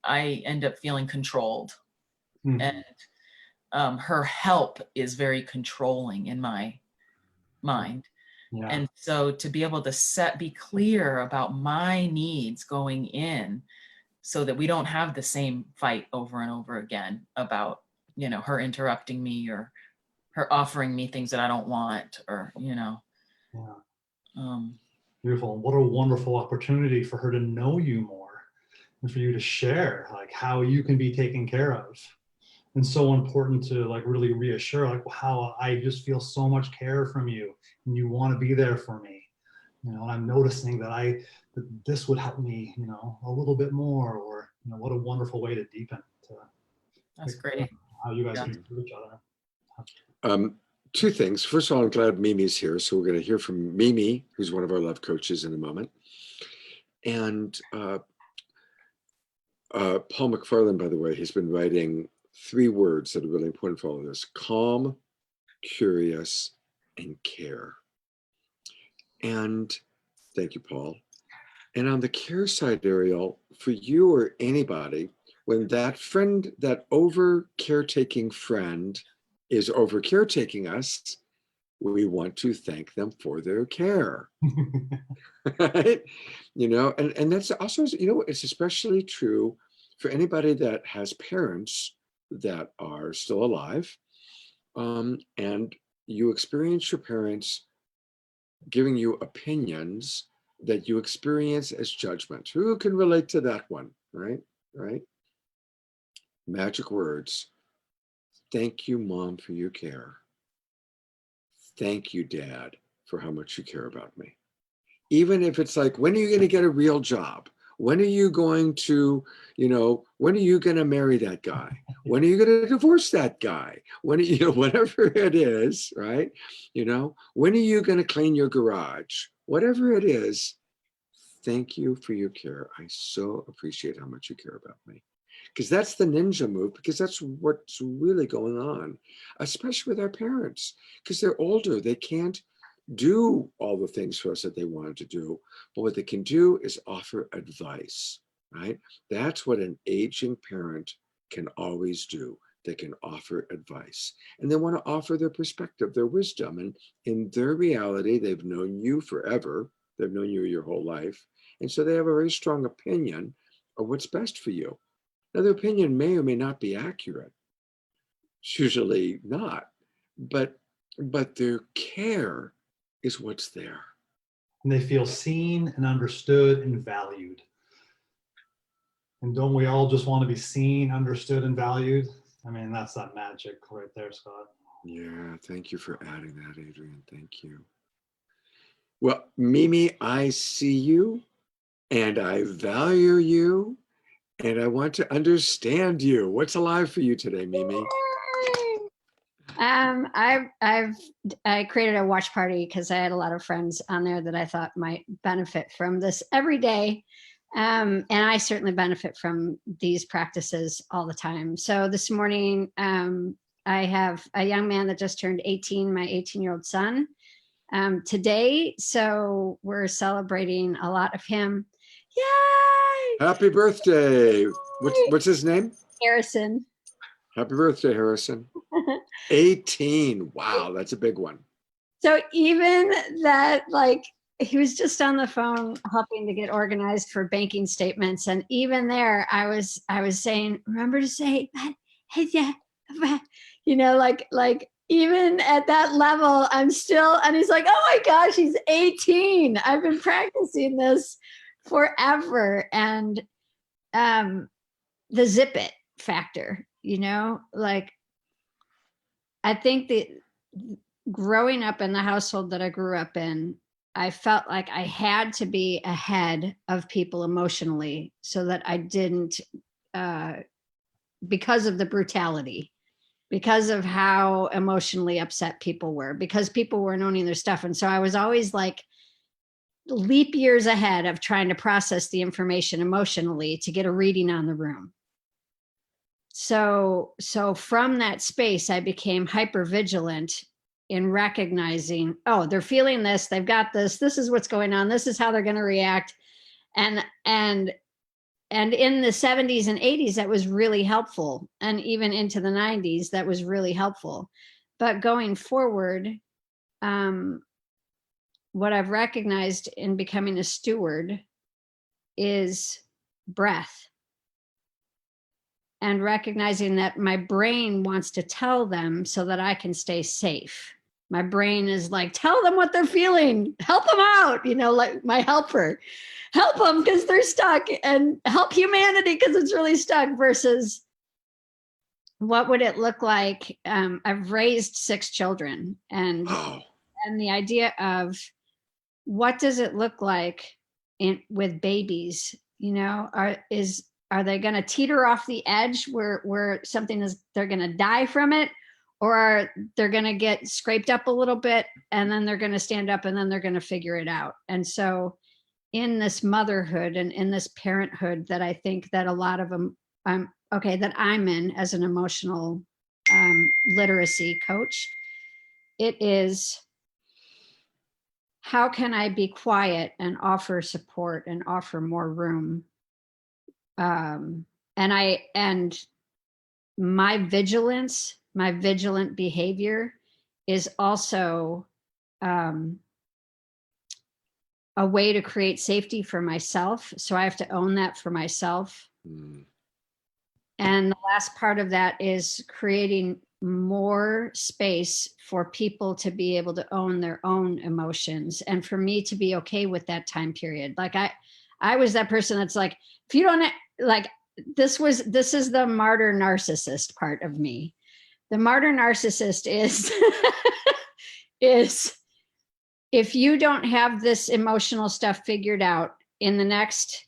I end up feeling controlled. Mm-hmm. And her help is very controlling in my mind. Yeah. And so to be able to be clear about my needs going in, so that we don't have the same fight over and over again about, you know, her interrupting me or her offering me things that I don't want, or, you know. Yeah. Beautiful. What a wonderful opportunity for her to know you more and for you to share like how you can be taken care of. And so important to like really reassure like how I just feel so much care from you and you want to be there for me. You know, I'm noticing that this would help me, you know, a little bit more, or, you know, what a wonderful way to deepen. That's great. How you guys Yeah. can do each other. 2 things. First of all, I'm glad Mimi's here. So we're going to hear from Mimi, who's one of our love coaches, in a moment. And Paul McFarland, by the way, has been writing 3 words that are really important for all of this: calm, curious, and care. And thank you, Paul. And on the care side, Ariel, for you or anybody, when that friend, that over caretaking friend is over caretaking us, we want to thank them for their care. Right? You know, and that's also, you know, it's especially true for anybody that has parents that are still alive, and you experience your parents giving you opinions that you experience as judgment. Who can relate to that one, right? Right? Magic words. Thank you, Mom, for your care. Thank you, Dad, for how much you care about me. Even if it's like, when are you going to get a real job? When are you going to, you know, when are you going to marry that guy? When are you going to divorce that guy? When, you know, whatever it is, right? You know, when are you going to clean your garage? Whatever it is, thank you for your care. I so appreciate how much you care about me. because that's the ninja move, because that's what's really going on, especially with our parents, because they're older. They can't do all the things for us that they wanted to do, but what they can do is offer advice, right? That's what an aging parent can always do. They can offer advice, and they want to offer their perspective, their wisdom, and in their reality, they've known you forever. They've known you your whole life, and so they have a very strong opinion of what's best for you. Now, their opinion may or may not be accurate. It's usually not, but their care is what's there. And they feel seen and understood and valued. And don't we all just want to be seen, understood, and valued? I mean, that's that magic right there, Scott. Yeah, thank you for adding that, Adrian. Thank you. Well, Mimi, I see you and I value you and I want to understand you. What's alive for you today, Mimi? I created a watch party because I had a lot of friends on there that I thought might benefit from this every day. And I certainly benefit from these practices all the time. So this morning, I have a young man that just turned 18, my 18-year-old son, today. So we're celebrating a lot of him. Yay! Happy birthday. What's his name? Harrison. Happy birthday, Harrison. 18. Wow, that's a big one. So even that, like, he was just on the phone helping to get organized for banking statements. And even there, I was saying, remember to say, hey, yeah, you know, like even at that level, I'm still, and he's like, oh my gosh, he's 18. I've been practicing this forever. And the zip it factor, you know, like, I think that growing up in the household that I grew up in, I felt like I had to be ahead of people emotionally so that I didn't, because of the brutality, because of how emotionally upset people were, because people weren't owning their stuff. And so I was always like leap years ahead of trying to process the information emotionally to get a reading on the room. So from that space, I became hyper vigilant in recognizing, oh, they're feeling this, they've got this is what's going on, this is how they're going to react. And in the 70s and 80s, that was really helpful. And even into the 90s, that was really helpful. But going forward, what I've recognized in becoming a steward is breath. And recognizing that my brain wants to tell them so that I can stay safe. My brain is like, tell them what they're feeling, help them out, you know, like my helper, help them because they're stuck, and help humanity because it's really stuck, versus what would it look like? I've raised 6 children, and the idea of what does it look like with babies, you know, are they going to teeter off the edge where something is, they're going to die from it, or they're going to get scraped up a little bit and then they're going to stand up and then they're going to figure it out. And so in this motherhood and in this parenthood that I think that a lot of them, that I'm in as an emotional literacy coach, it is, how can I be quiet and offer support and offer more room? And my vigilant behavior is also a way to create safety for myself. So I have to own that for myself. Mm. And the last part of that is creating more space for people to be able to own their own emotions, and for me to be okay with that time period. Like I was that person that's like, if you don't like, this is the martyr narcissist part of me. The martyr narcissist is is if you don't have this emotional stuff figured out in the next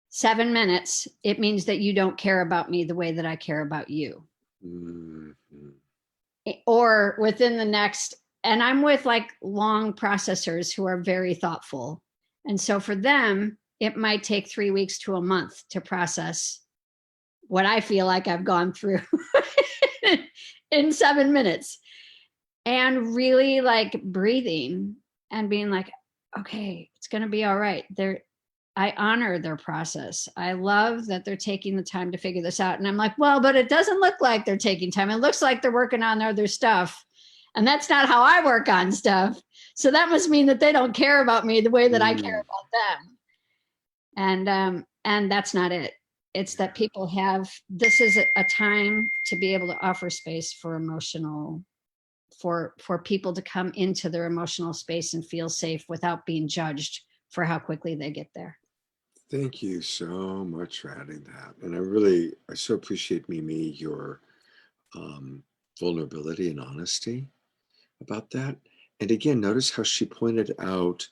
7 minutes, it means that you don't care about me the way that I care about you. Mm-hmm. Or within the next, and I'm with like long processors who are very thoughtful. And so for them, it might take 3 weeks to a month to process what I feel like I've gone through in 7 minutes. And really like breathing and being like, okay, it's going to be all right. I honor their process. I love that they're taking the time to figure this out. And I'm like, well, but it doesn't look like they're taking time. It looks like they're working on other stuff. And that's not how I work on stuff. So that must mean that they don't care about me the way that I care about them. And that's not it. It's that people this is a time to be able to offer space for for people to come into their emotional space and feel safe without being judged for how quickly they get there. Thank you so much for adding that. And I so appreciate, Mimi, your vulnerability and honesty about that. And again, notice how she pointed out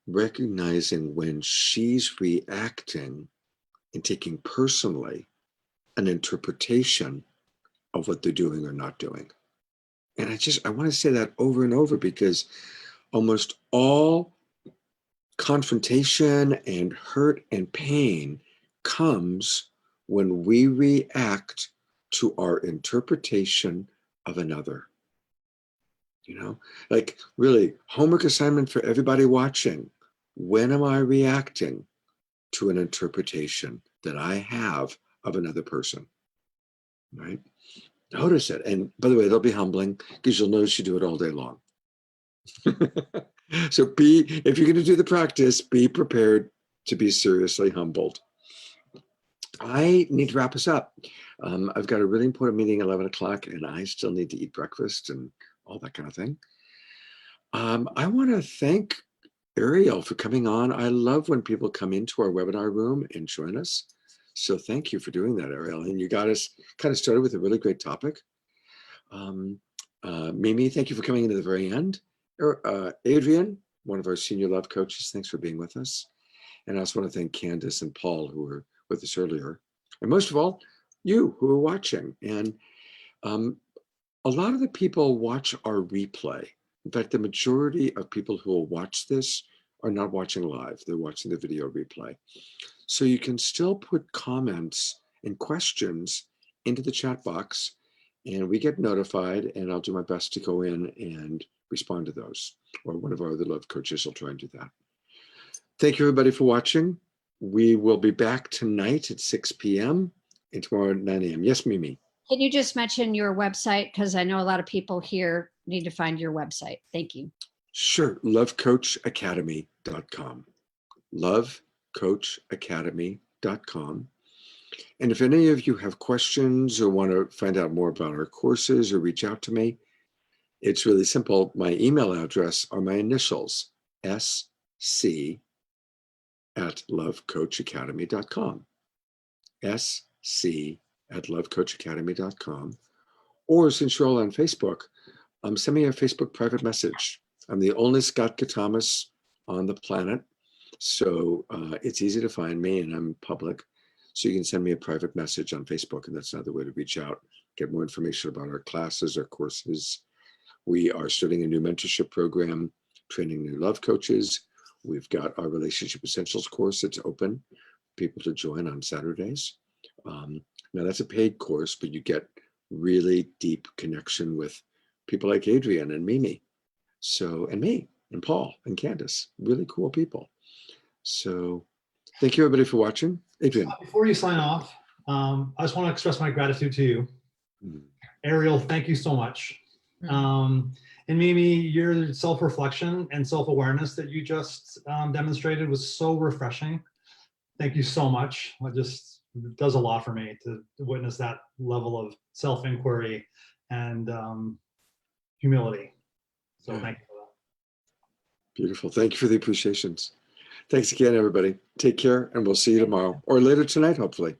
recognizing when she's reacting and taking personally an interpretation of what they're doing or not doing. And I want to say that over and over, because almost all confrontation and hurt and pain comes when we react to our interpretation of another. You know, like really, homework assignment for everybody watching. When am I reacting to an interpretation that I have of another person? Right? Notice it. And by the way, it'll be humbling because you'll notice you do it all day long. So if you're going to do the practice, be prepared to be seriously humbled. I need to wrap us up. I've got a really important meeting at 11 o'clock, and I still need to eat breakfast and all that kind of thing. I want to thank Ariel for coming on. I love when people come into our webinar room and join us. So thank you for doing that, Ariel. And you got us kind of started with a really great topic. Mimi, thank you for coming into the very end. Adrian, one of our senior love coaches, thanks for being with us. And I also want to thank Candace and Paul, who were with us earlier. And most of all, you who are watching. And a lot of the people watch our replay. In fact, the majority of people who will watch this are not watching live. They're watching the video replay. So you can still put comments and questions into the chat box, and we get notified, and I'll do my best to go in and respond to those, or one of our other love coaches will try and do that. Thank you, everybody, for watching. We will be back tonight at 6 p.m. and tomorrow at 9 a.m. Yes, Mimi? Can you just mention your website? Because I know a lot of people here need to find your website. Thank you. Sure. LoveCoachAcademy.com. LoveCoachAcademy.com. And if any of you have questions or want to find out more about our courses or reach out to me, it's really simple. My email address are my initials, sc@lovecoachacademy.com. sc@lovecoachacademy.com. Or since you're all on Facebook, send me a Facebook private message. I'm the only Scott Catamas on the planet. So it's easy to find me, and I'm public. So you can send me a private message on Facebook, and that's another way to reach out, get more information about our classes, our courses. We are starting a new mentorship program, training new love coaches. We've got our Relationship Essentials course that's open for people to join on Saturdays. Now that's a paid course, but you get really deep connection with people like Adrian and Mimi. So, and me and Paul and Candace, really cool people. So thank you, everybody, for watching. Adrian. Before you sign off, I just want to express my gratitude to you. Ariel, thank you so much. And Mimi, your self-reflection and self-awareness that you just demonstrated was so refreshing. Thank you so much. It just does a lot for me to witness that level of self-inquiry and humility. So thank you for that. Beautiful. Thank you for the appreciations. Thanks again, everybody. Take care, and we'll see you tomorrow or later tonight, hopefully.